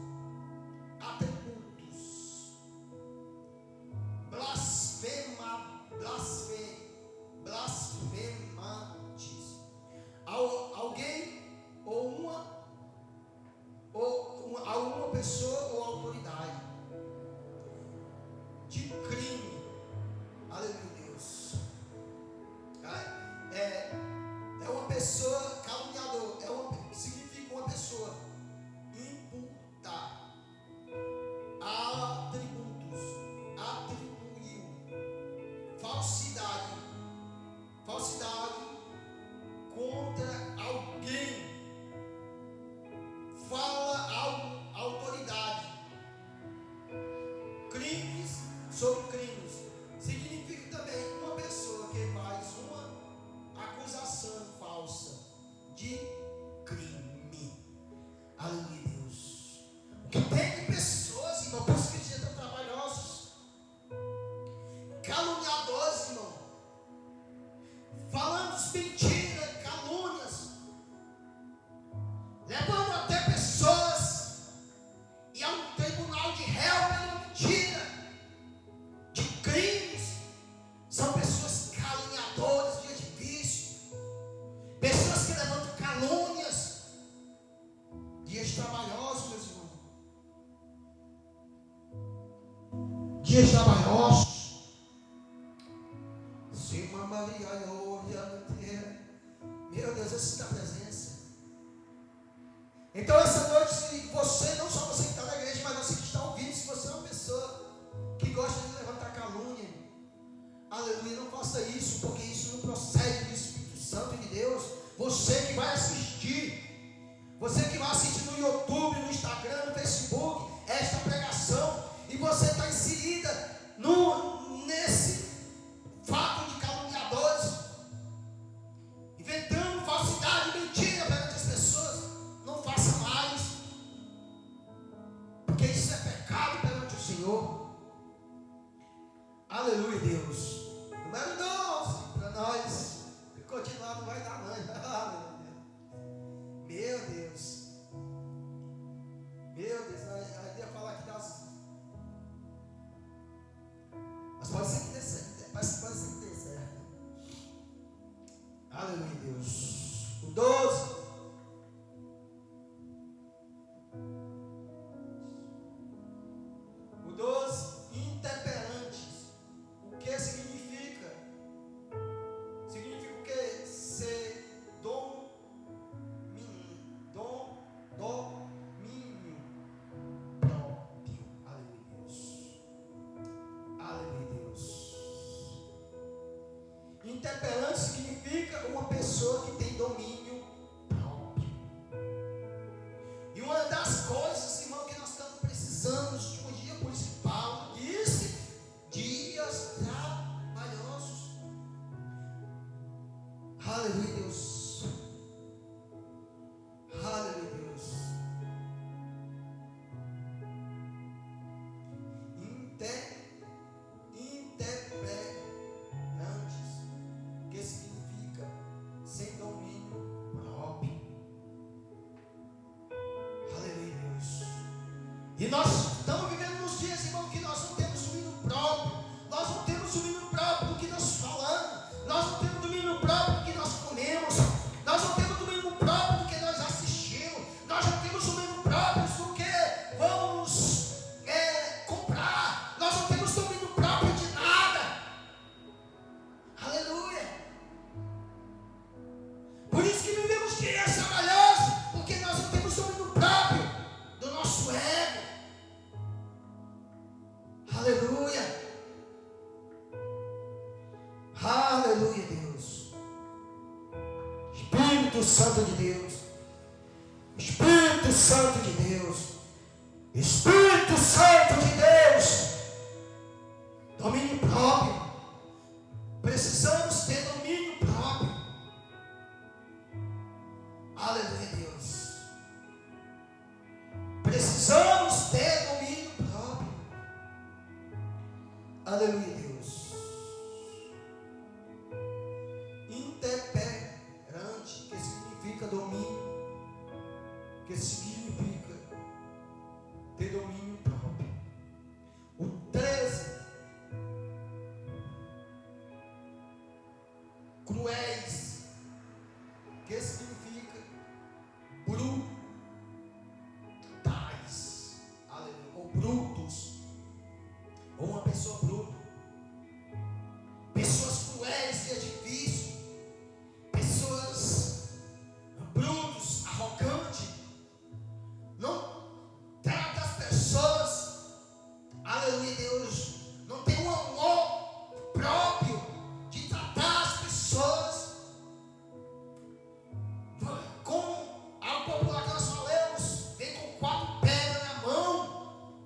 blasfemantes. Alguém ou alguma pessoa ou autoridade de crime. Aleluia, Deus. É uma pessoa caluniador. Significa uma pessoa imputar atributos, atribuiu falsidade contra alguém, fala a autoridade, crimes sobre crimes. Significa também uma pessoa que faz uma acusação falsa de crime. Aleluia, Deus. O que tem de pessoas, irmão, por isso que dias tão trabalhosos, caluniadores, irmão, falando mentira, calúnias, levando até pessoas e a um tribunal de réu pela mentira, de crimes. São pessoas caluniadoras, dia de vício, pessoas que levantam calúnias, dias trabalhosos, meus irmãos, dias trabalhosos. Meu Deus, eu sinto a presença. Então essa noite, se você, não só você que está na igreja, mas você que está ouvindo, se você é uma pessoa que gosta de levantar calúnia, aleluia, não faça isso, porque isso não procede do Espírito Santo de Deus. Você que vai assistir, você que vai assistir no YouTube, no Instagram, no Facebook, esta pregação, e você está inserida nesse fato de caluniadores, inventando falsidade e mentira perante as pessoas, não faça mais, porque isso é pecado perante o Senhor. Aleluia, Deus. Número 12 para nós, continuar não vai dar não. Meu Deus, aí ia falar que das, mas pode ser que dê certo, pode ser que dê certo. Aleluia, Deus. O 12. O 12, intemperantes. O que significa? Significa o que? Ser domínio. Aleluia, E nós estamos vivendo nos dias, irmão, que nós não temos domínio próprio. Nós não temos domínio próprio do que nós falamos. Nós não temos domínio próprio do que nós comemos. Nós não temos domínio próprio do que nós assistimos. Nós não temos domínio próprio do que vamos comprar. Nós não temos domínio próprio de nada. Aleluia. Por isso que vivemos dias trabalhosos, porque nós não temos domínio próprio do nosso ego. Aleluia. Aleluia, Deus. Espírito Santo de Deus. Espírito Santo de Deus. Espírito Santo de Deus. Domínio próprio. Precisamos ter domínio próprio. Aleluia, Deus. Precisamos ter domínio próprio. Aleluia, Deus. Intemperante, que significa domínio, que significa ter domínio próprio. O 13, cruéis, que significa brutais, aleluia, ou brutos, ou uma pessoa bruta. Pessoas cruéis e difíceis, pessoas brutos, arrogantes, não trata as pessoas, aleluia, Deus, não tem um amor próprio de tratar as pessoas com algo popular que nós falamos, vem com 4 pedras na mão,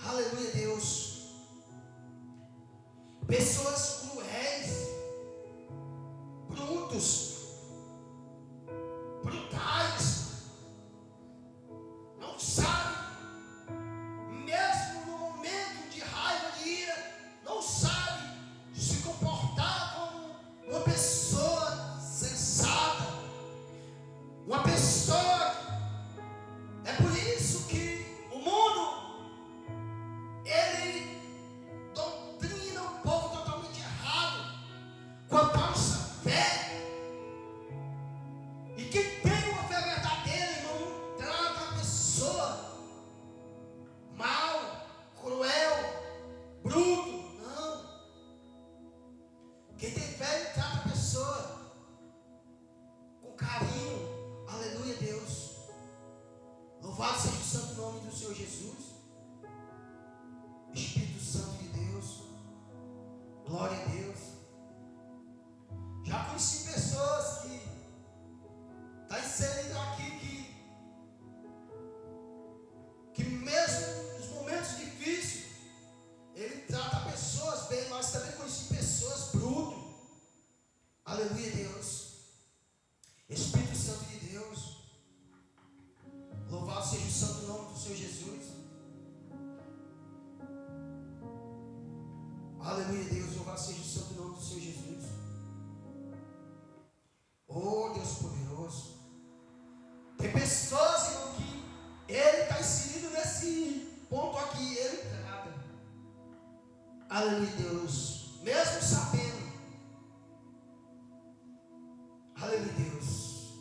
aleluia, Deus. Pessoas cruéis, brutos, brutais, não sabe, mesmo no momento de raiva, de ira, não sabe se comportar como uma pessoa sensata, uma pessoa. É por isso que o mundo, ele doutrina o povo totalmente errado, com a falsa fé. E quem tem uma fé verdadeira, irmão, não trata a pessoa mal, cruel, bruto, não. Quem tem fé, ele trata a pessoa com carinho. Aleluia, Deus. Louvado seja o santo nome do Senhor Jesus. Espírito Santo de Deus. Glória a Deus. Já conheci pessoas que está inserido aqui que mesmo nos momentos difíceis ele trata pessoas bem, mas também conheci pessoas brutas. Aleluia, Deus. Espírito Santo de Deus. Louvado seja o santo nome do Senhor Jesus. Aleluia, Deus. Louvado seja o santo nome do Senhor Jesus. Oh, Deus poderoso. Tem pessoas, irmão, que ele está inserido nesse ponto aqui. Ele trata. Aleluia, Deus. Mesmo sabendo. Aleluia, Deus.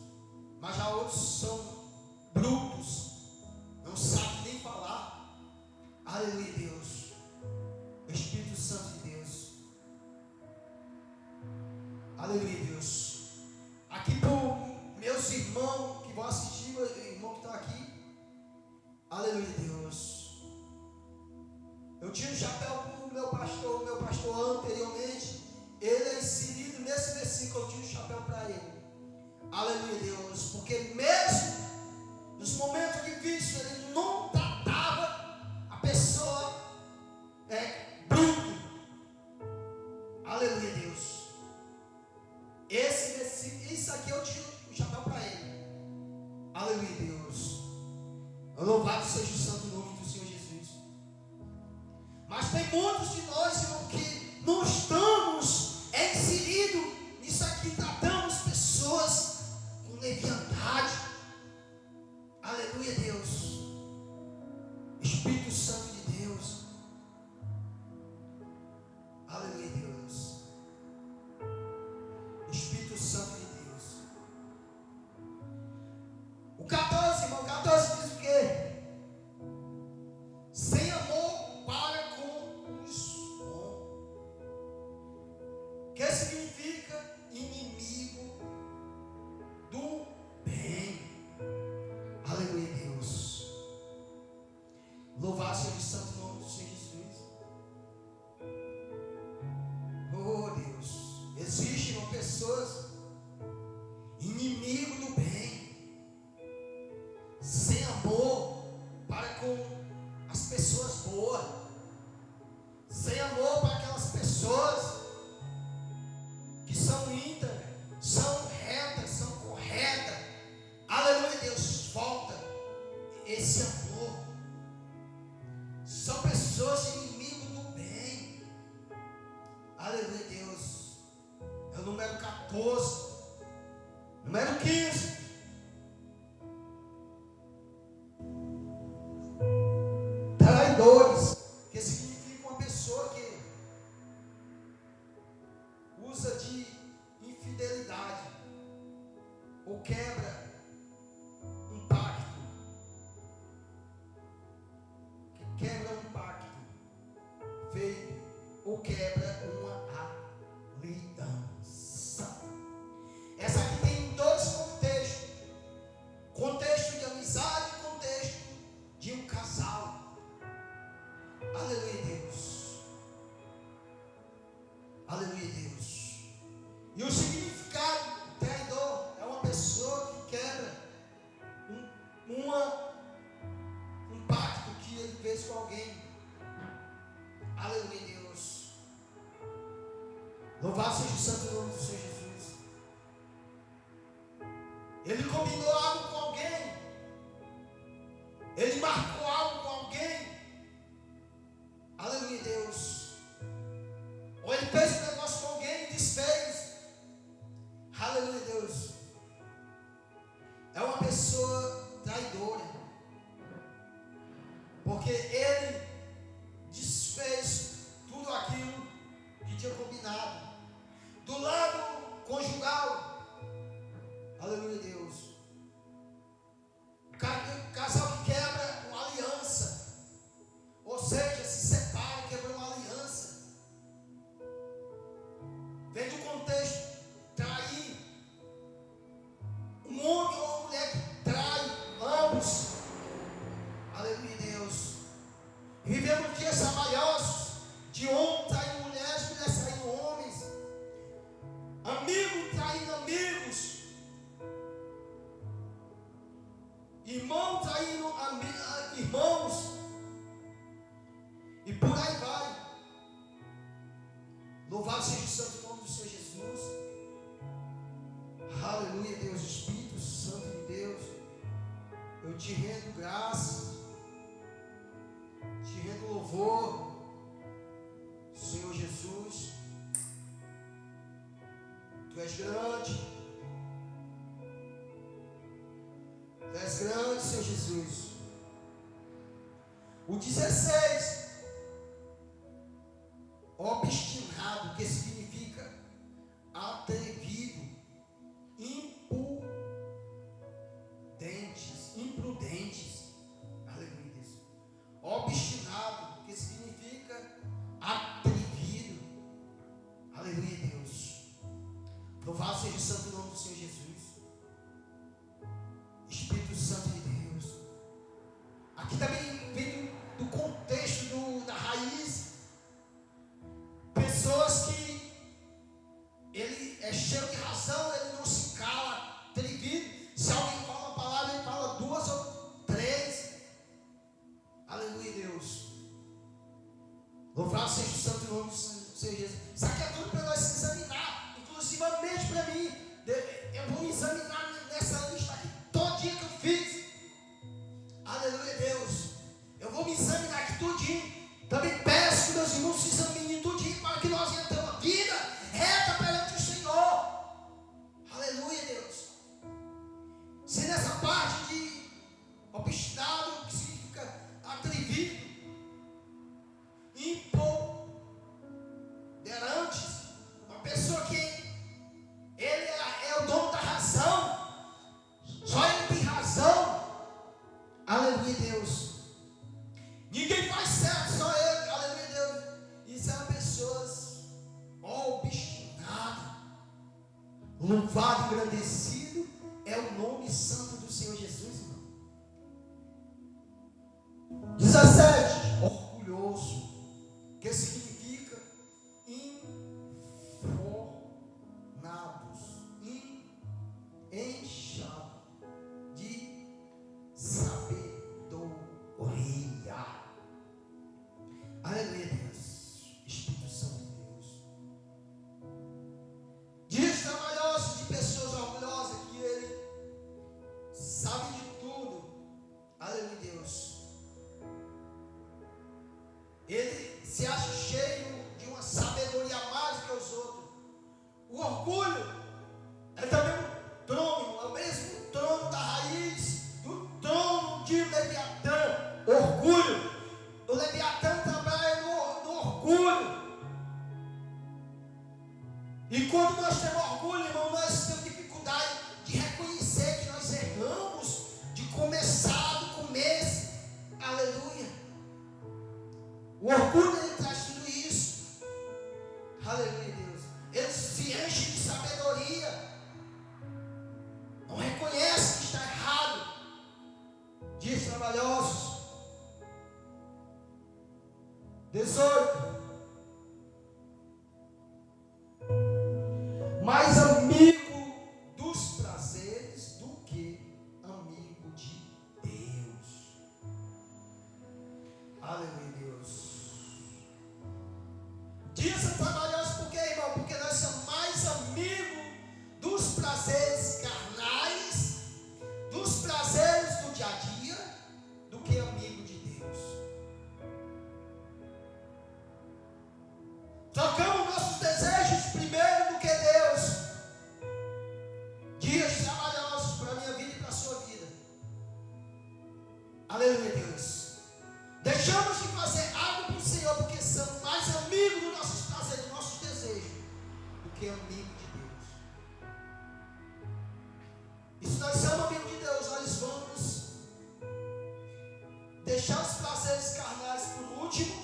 Mas já outros são brutos. Não sabem nem falar. Aleluia, Deus. Espírito Santo de Deus. Aleluia, Deus. Aqui por meus irmãos que vão assistir, meu irmão que está aqui. Aleluia, Deus. Eu tinha um chapéu para o meu pastor anteriormente. Ele é inserido nesse versículo. Eu tinha um chapéu para ele. Aleluia, Deus. Porque mesmo nos momentos difíceis, ele não tratava a pessoa bruto. Aleluia, Deus. Esse versículo, isso aqui eu tiro o chapéu para ele. Aleluia, Deus. Louvado seja o santo nome do Senhor Jesus. Mas tem muitos de nós, irmão, que não estamos inseridos nisso aqui. Tratamos pessoas com leviandade. Aleluia, Deus. Espírito Louvado seja o santo nome do Senhor Jesus. Oh Deus, existem pessoas inimigo do bem, sem amor para com as pessoas boas, sem amor para aquelas pessoas que são íntegras, são retas, são corretas. Aleluia, Deus, volta esse amor. São pessoas inimigo do bem. Aleluia, Deus. É o número 14. Número 15. Traidores, que significa uma pessoa que usa de infidelidade ou quebra um pacto, feito ou quebra uma aliança. Essa aqui tem dois contextos: contexto de amizade e contexto de um casal. Aleluia, Deus. Aleluia, Deus. E o significado traidor é uma pessoa que quebra um pacto que ele fez com alguém. Aleluia, Deus. Louvado seja o santo nome do Senhor Jesus. Ele combinou algo com alguém. Ele marcou algo com alguém. Aleluia, Deus. Ou ele fez um negócio com alguém e desfez. Aleluia, Deus. É uma pessoa traidora, porque ele desfez tudo aquilo que tinha combinado. Do lado conjugal. Aleluia, Deus. O casal que quebra uma aliança, ou seja, se separa, quebra uma aliança, vem do contexto trair. Um homem ou uma mulher que trai ambos. Aleluia, Deus. E vivemos dias trabalhosos, de homem traindo mulheres, mulheres traindo homens, amigos traindo amigos, irmão traindo irmãos, e por aí vai. Louvado seja o santo nome do Senhor Jesus. Aleluia, Deus. Espírito Santo de Deus, eu te rendo graça, te rendo louvor, Senhor Jesus. Tu és grande. Tu és grande, Senhor Jesus. O 16. Obstinado, que significa atrevido, imprudentes. Aleluia, Deus. Obstinado, que significa atrevido. Aleluia, Deus. Louvado seja o santo nome do Senhor Jesus. Espírito Santo de Deus. Aqui também vem do contexto da raiz. Pessoas que ele é cheio de razão, ele não se cala, atrevido. Se alguém fala uma palavra, ele fala duas ou três. Aleluia, Deus. Louvado seja o santo nome do Senhor Jesus. Isso aqui é tudo para nós examinar, inclusivamente para mim. Eu vou me examinar nessa lista aqui, todo dia que eu fiz. Aleluia, Deus. Eu vou me examinar aqui tudinho. Também peço que meus irmãos se examinem tudinho, para que nós venhamos ter uma vida reta perante o Senhor. Aleluia, Deus. Se nessa parte de obstinado, que significa atrevido, impoderante, uma pessoa que ele é o dono da razão, só ele tem razão. Aleluia, Deus. Ninguém faz certo, só ele. Aleluia, Deus. E são pessoas obstinadas. Louvado e agradecido é o nome santo do Senhor Jesus, irmão. 17. que significa informados, enchado de sabedoria. Aleluia, Deus, Espírito Santo de Deus. Dias trabalhosos de pessoas orgulhosas que ele sabe de tudo. Aleluia, Deus. Ele se acha cheio de uma sabedoria mais que os outros. O orgulho é também um trono, é o mesmo trono da raiz do trono de Leviatã. Orgulho. O Leviatã trabalha no orgulho. E quando nós temos orgulho, irmão, nós temos dificuldade de reconhecer que nós erramos, de começar do começo. Aleluia. O orgulho, ele traz tudo isso. Aleluia, Deus. Ele se enche de sabedoria. Não reconhece que está errado. Dias trabalhosos. 18. Mais amigo dos prazeres do que amigo de Deus. Aleluia, Deus. Dias trabalhosos por quê, irmão? Porque nós somos mais amigos dos prazeres carnais, dos prazeres do dia a dia, do que amigo de Deus. Trocamos nossos desejos primeiro do que Deus. Dias trabalhosos para a minha vida e para a sua vida. Aleluia, Deus. Deixamos de fazer algo para o Senhor porque somos mais amigos dos nossos prazeres, dos nossos desejos, do que amigos de Deus. E se nós somos amigos de Deus, nós vamos deixar os prazeres carnais por último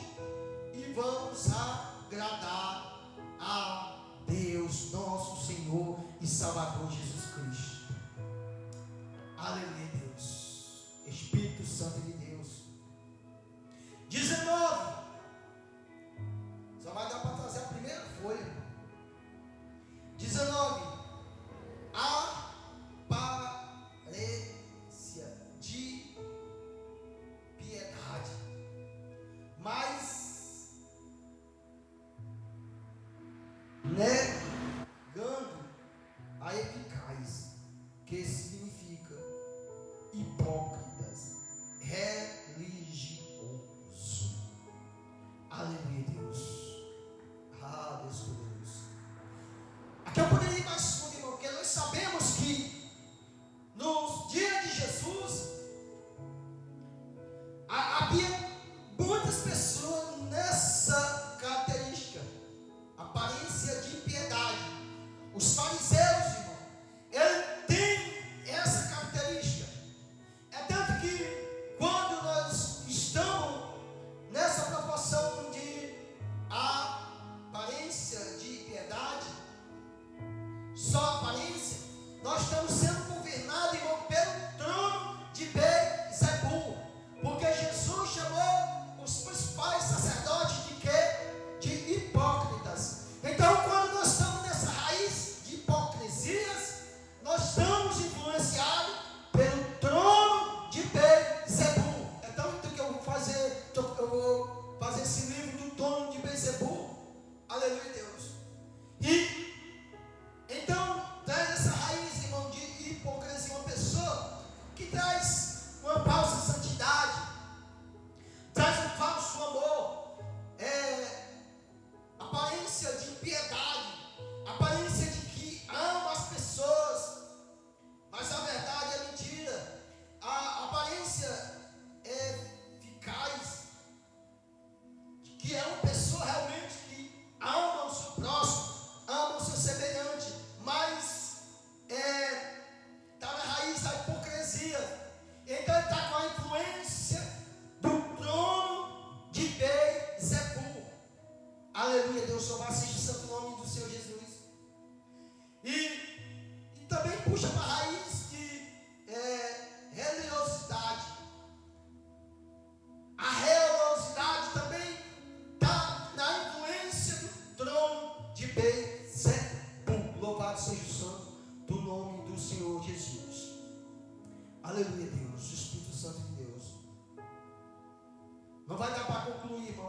e vamos agradar a Deus, nosso Senhor e Salvador Jesus Cristo. Aleluia, Deus. Espírito Santo de Deus. 19. Só vai dar para trazer a primeira folha. 19. Aparência de piedade, mas negando a eficácia, que significa hipócritas, religioso. Aleluia, Deus. Ah, Deus poderoso. Aqui eu poderia ir mais fundo, irmão, porque nós sabemos que nos dias de Jesus havia muitas pessoas nessa característica, aparência de impiedade. Os fariseus, irmão, eles têm essa característica. É tanto que quando nós estamos nessa proporção de aparência de impiedade, só aparência, nós estamos sendo governados, irmão, pelo trono de Beelzebul, porque Jesus chamou os principais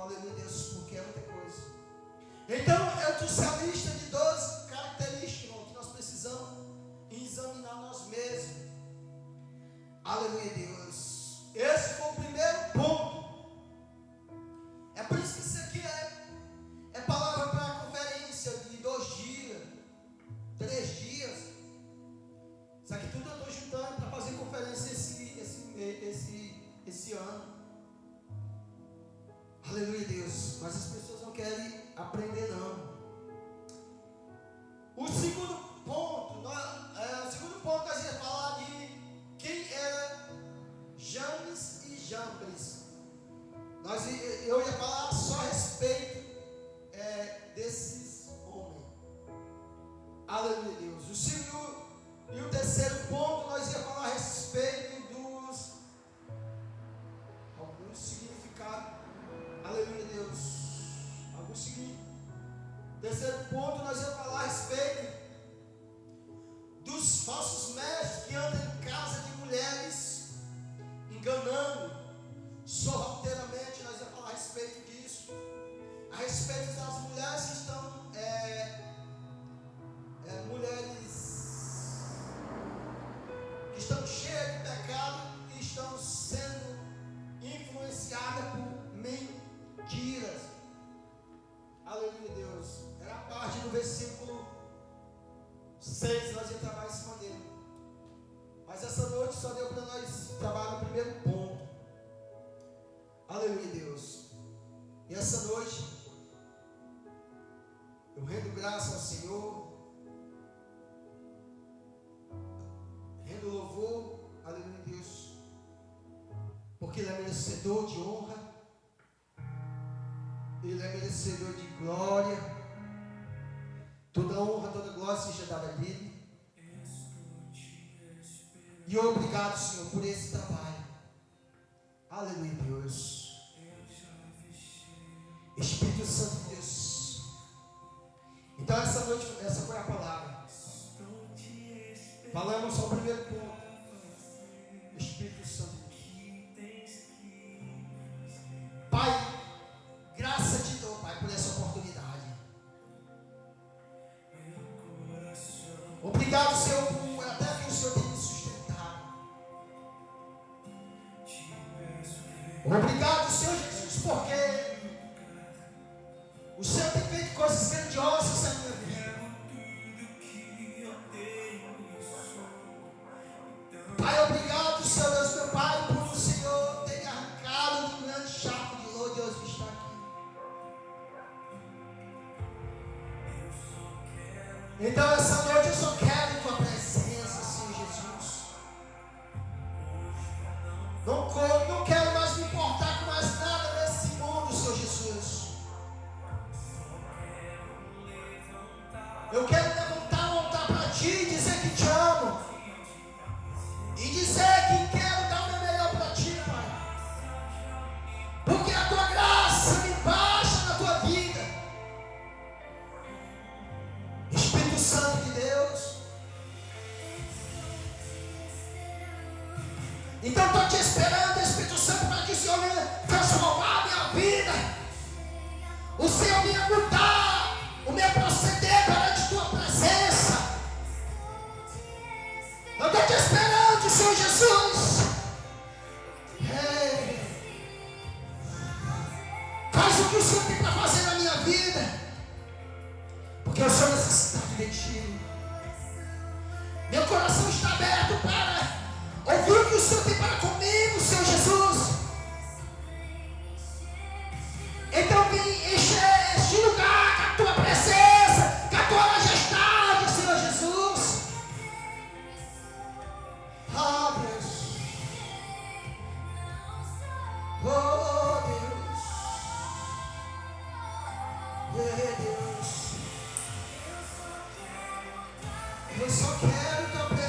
aleluia, Deus, porque é muita coisa. Então, eu trouxe a lista de 12 características, irmão, que nós precisamos examinar nós mesmos. Aleluia, Deus. Esse foi o primeiro ponto. É por isso que isso aqui é palavra para a conferência de 2 dias, 3 dias. Isso aqui tudo eu estou juntando para fazer conferência esse ano. Aleluia, Deus. Mas as pessoas não querem aprender, não. O segundo ponto, nós ia falar de quem era Janes e Jambres. Eu ia falar só a respeito desses homens. Aleluia, Deus. E o terceiro ponto, nós ia falar a respeito dos alguns significados. Aleluia, Deus. Alguns significados. Terceiro ponto, nós ia falar a respeito dos falsos mestres que andam em casa de mulheres, enganando sorrateiramente. Nós ia falar a respeito disso. A respeito das mulheres que estão mulheres que estão cheias de pecado e estão sendo influenciadas por mentiras. Aleluia, Deus. Era a parte do versículo 6, nós ia trabalhar em cima dele. Mas essa noite só deu para nós trabalhar no primeiro ponto. Aleluia, Deus. E essa noite eu rendo graça ao Senhor, rendo louvor, aleluia, Deus, porque Ele é merecedor de honra, Ele é merecedor de glória. Toda honra, toda glória seja dada a Ele. E obrigado, Senhor, por esse trabalho. Aleluia, Deus. Espírito Santo de Deus. Então essa noite, essa foi a palavra. Falamos só o primeiro ponto. Espírito Santo de Deus. Pai, graça te dou, Pai, por essa oportunidade. Obrigado, Senhor, por até que o Senhor tem me sustentado. Obrigado, Senhor Jesus, porque o Senhor tem feito coisas grandiosas na minha vida. Pai, obrigado, Senhor Deus, meu Pai, por o Senhor ter me arrancado de um grande charco de lodo e hoje está aqui. Então essa noite eu só quero tua presença, Senhor Jesus. Não quero mais me importar com mais nada nesse mundo, Senhor Jesus. Eu quero levantar um altar para ti e dizer que te amo. E dizer que quero dar o meu melhor para ti, Pai. Porque a tua graça me baixa na tua vida. Espírito Santo de Deus. Então estou te esperando, Espírito Santo, para que o Senhor venha transformar a minha vida. O Senhor venha mudar o meu proceder perante tua presença. Eu estou te esperando, Senhor Jesus. Faz o que o Senhor tem para fazer na minha vida. Porque eu sou necessitado de ti. Meu coração está aberto para ouvir o que o Senhor tem para comigo, Senhor Jesus. Então vem encher este lugar com a tua presença, com a tua majestade, Senhor Jesus. Ah, Deus. Oh, Deus. Deus. Eu só quero tua presença.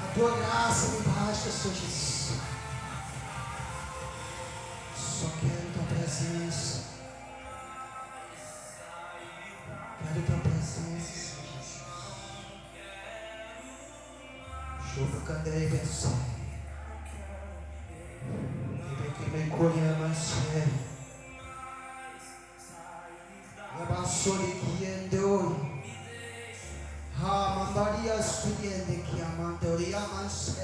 A tua graça me basta, Senhor Jesus. Só quero tua presença. Quero tua presença, Senhor Jesus. Chuva candeia e sai. E me colhe mais sério. Abasori que andou. Ha mandaria studiende que amandoria manse.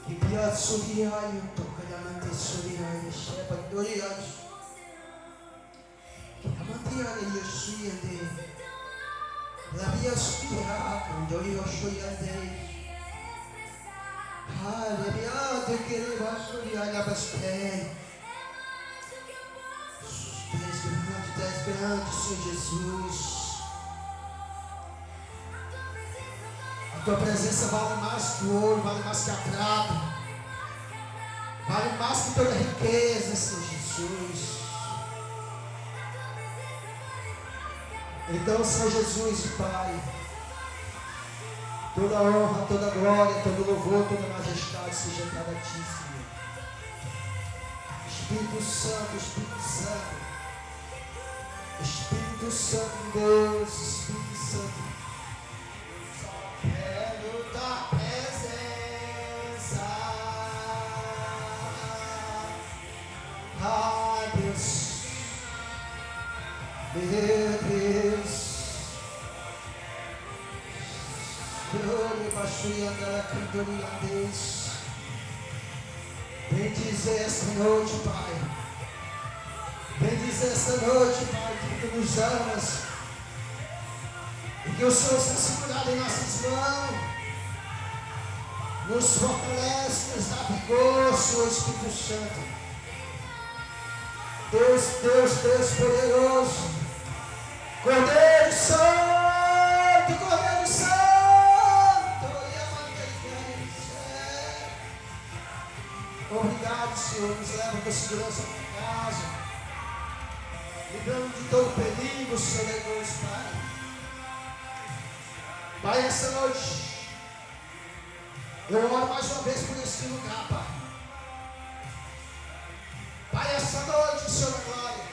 Que pia suria e o tocamante suria e shepa dorias. Que amandia e suiende. La via suria con dorio suiende. Ha le via de que le va suria la baste. Tu és grande, Senhor Jesus. A tua presença vale mais que o ouro, vale mais que a prata, vale mais que toda a riqueza, Senhor Jesus. Então, Senhor Jesus, Pai, toda honra, toda glória, todo louvor, toda majestade seja dada a Ti, Senhor. Espírito Santo, Espírito Santo. Espírito Santo de Deus, Espírito Santo, só quero tua presença. Ai, Deus, meu Deus, vem dizer esta noite, Pai. Vem dizer esta noite, Pai, que Tu nos amas e que o Senhor está segurado em nossas mãos, nos fortalece, nos dá vigor, Senhor Espírito Santo. Deus, Deus, Deus poderoso, Cordeiro Santo, Cordeiro Santo, obrigado, Senhor, nos leva com segurança para casa. Livrando de todo perigo, Senhor Deus, Pai. Pai, essa noite, eu oro mais uma vez por esse lugar, Pai. Pai, essa noite, Senhor da glória,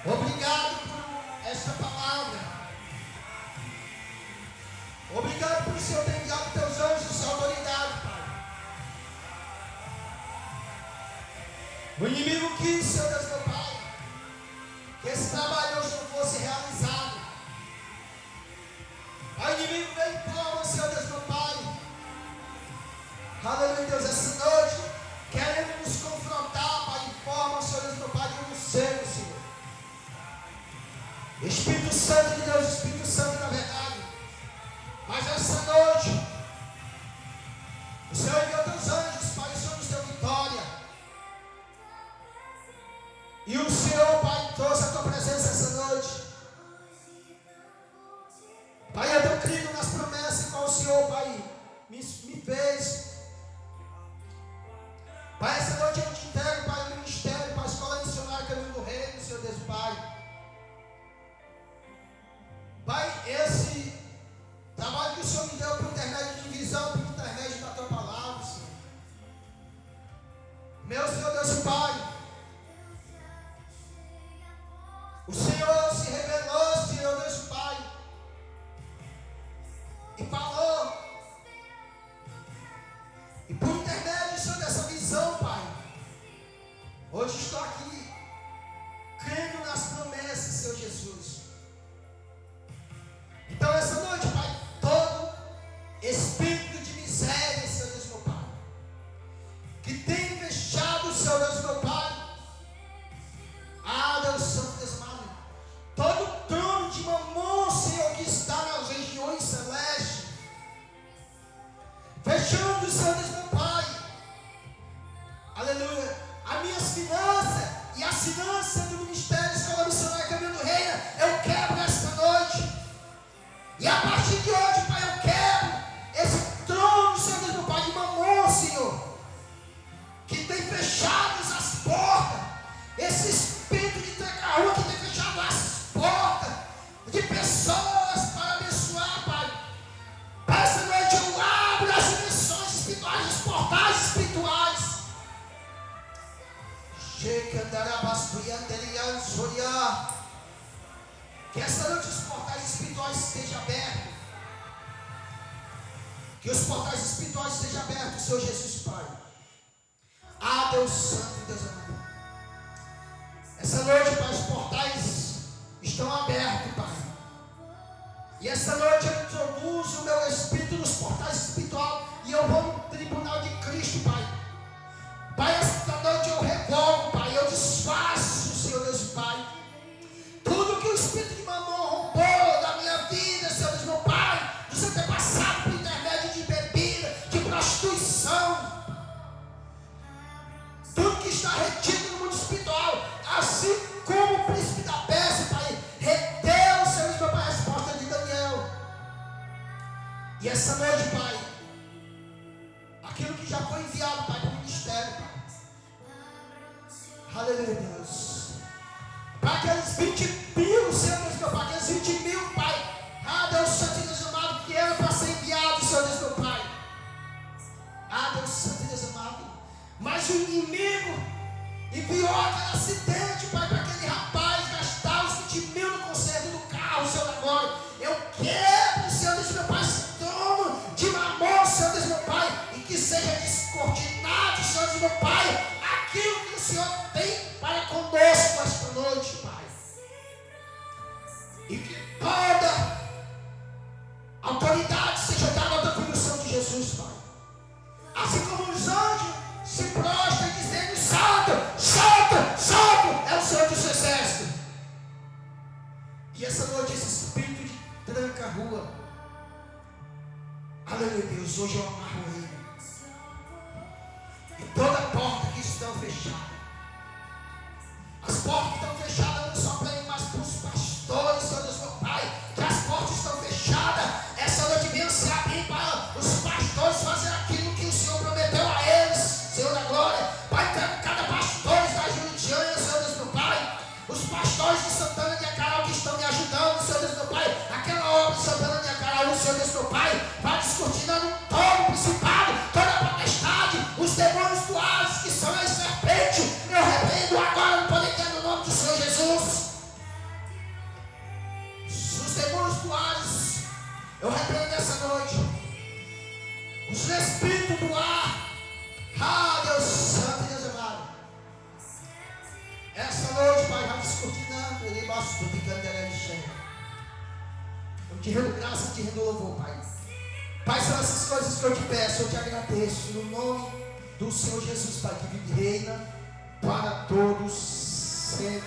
obrigado por esta palavra. Obrigado por o Senhor ter enviado teus anjos de autoridade, Pai. O inimigo quis, Senhor Deus, meu Pai, que esse trabalho hoje não fosse realizado. O inimigo veio em prova, Senhor Deus, meu Pai. Aleluia, Deus, essa noite, querendo nos confrontar, Pai, em forma, Senhor Deus, meu Pai, de um ser, Senhor. Espírito Santo de Deus, Espírito Santo da verdade. Mas essa noite, o Senhor enviou teus anjos, Pai, o Senhor nos deu vitória. E o Senhor, Pai, trouxe a tua presença essa noite. Pai, eu estou crendo nas promessas que o Senhor, Pai, me fez. Pai, essa noite eu te entrego, Pai, o ministério, Pai, a escola missionária Caminho do Reino, Senhor Deus, Pai. Pai, esse trabalho que o Senhor me deu por intermédio de visão, por intermédio da tua palavra, Senhor. Meu Senhor Deus, Pai. portais espirituais. Que essa noite os portais espirituais estejam abertos. Que os portais espirituais estejam abertos, Senhor Jesus, Pai. Ah, Deus Santo e Deus amado. Essa noite, Pai, os portais estão abertos, Pai. E essa noite eu introduzo o meu espírito nos portais espirituais. E eu vou no tribunal de Cristo, Pai. Pai, esta noite eu revogo, Pai. Eu desfaço, Senhor Deus e Pai. Tudo que o espírito de mamão roubou da minha vida, Senhor Deus, meu Pai. Dos antepassados por intermédio de bebida, de prostituição. Tudo que está retido no mundo espiritual. Assim como o príncipe da Pérsia, Pai, reteu, Senhor Deus, meu Pai, a resposta de Daniel. E essa noite, Pai, aquilo que já foi enviado, Pai, para o ministério, Pai. Aleluia, Deus. Para aqueles 20 mil, Senhor Deus, meu Pai, aqueles 20 mil, Pai. Ah, Deus Santo e Deus amado, que era para ser enviado, Senhor Deus, meu Pai. Ah, Deus Santo e Deus amado. Mas o inimigo enviou aquele acidente, Pai, para aquele rapaz gastar os 20 mil no conserto do carro, Senhor da glória. Eu quero, Senhor Deus, meu Pai, esse trono de mamão, Senhor Deus, meu Pai, e que seja descortinado, Senhor Deus, meu Pai, aquilo que o Senhor tem para conosco esta noite, Pai. E que toda autoridade seja dada ao Filho Santo de Jesus, Pai. Assim como os anjos se prostram dizendo: Santo, Santo, Santo é o Senhor dos exércitos. E essa noite esse espírito de tranca a rua, aleluia, Deus, hoje eu amarro ele. E toda porta que estão fechada, as portas que estão fechadas não só para ele, mas para os pastores, Senhor Deus, meu Pai, que as portas estão fechadas, essa noite venha se abrir para os pastores fazer aquilo que o Senhor prometeu a eles, Senhor da glória. Pai, cada pastor da Juritiana, Senhor Deus, meu Pai, os pastores de Santana de Acarau que estão me ajudando, Senhor Deus, meu Pai, aquela obra de Santana de Acarau, Senhor Deus, meu Pai, vai descortinando todo o principado, toda a potestade, os demônios do Hades que são as serpentes, eu repreendo agora no poder que é no nome do Senhor Jesus. Os demônios do Hades, eu repreendo essa noite. Os espíritos do ar, ah, Deus Santo e Deus amado. Essa noite, Pai, vai descortinando, ele basta tudo e candeira de cheio. Eu te rendo graça, eu te rendo louvor, Pai. Pai, são essas coisas que eu te peço, eu te agradeço, no nome do Senhor Jesus, Pai, que vive e reina para todos sempre.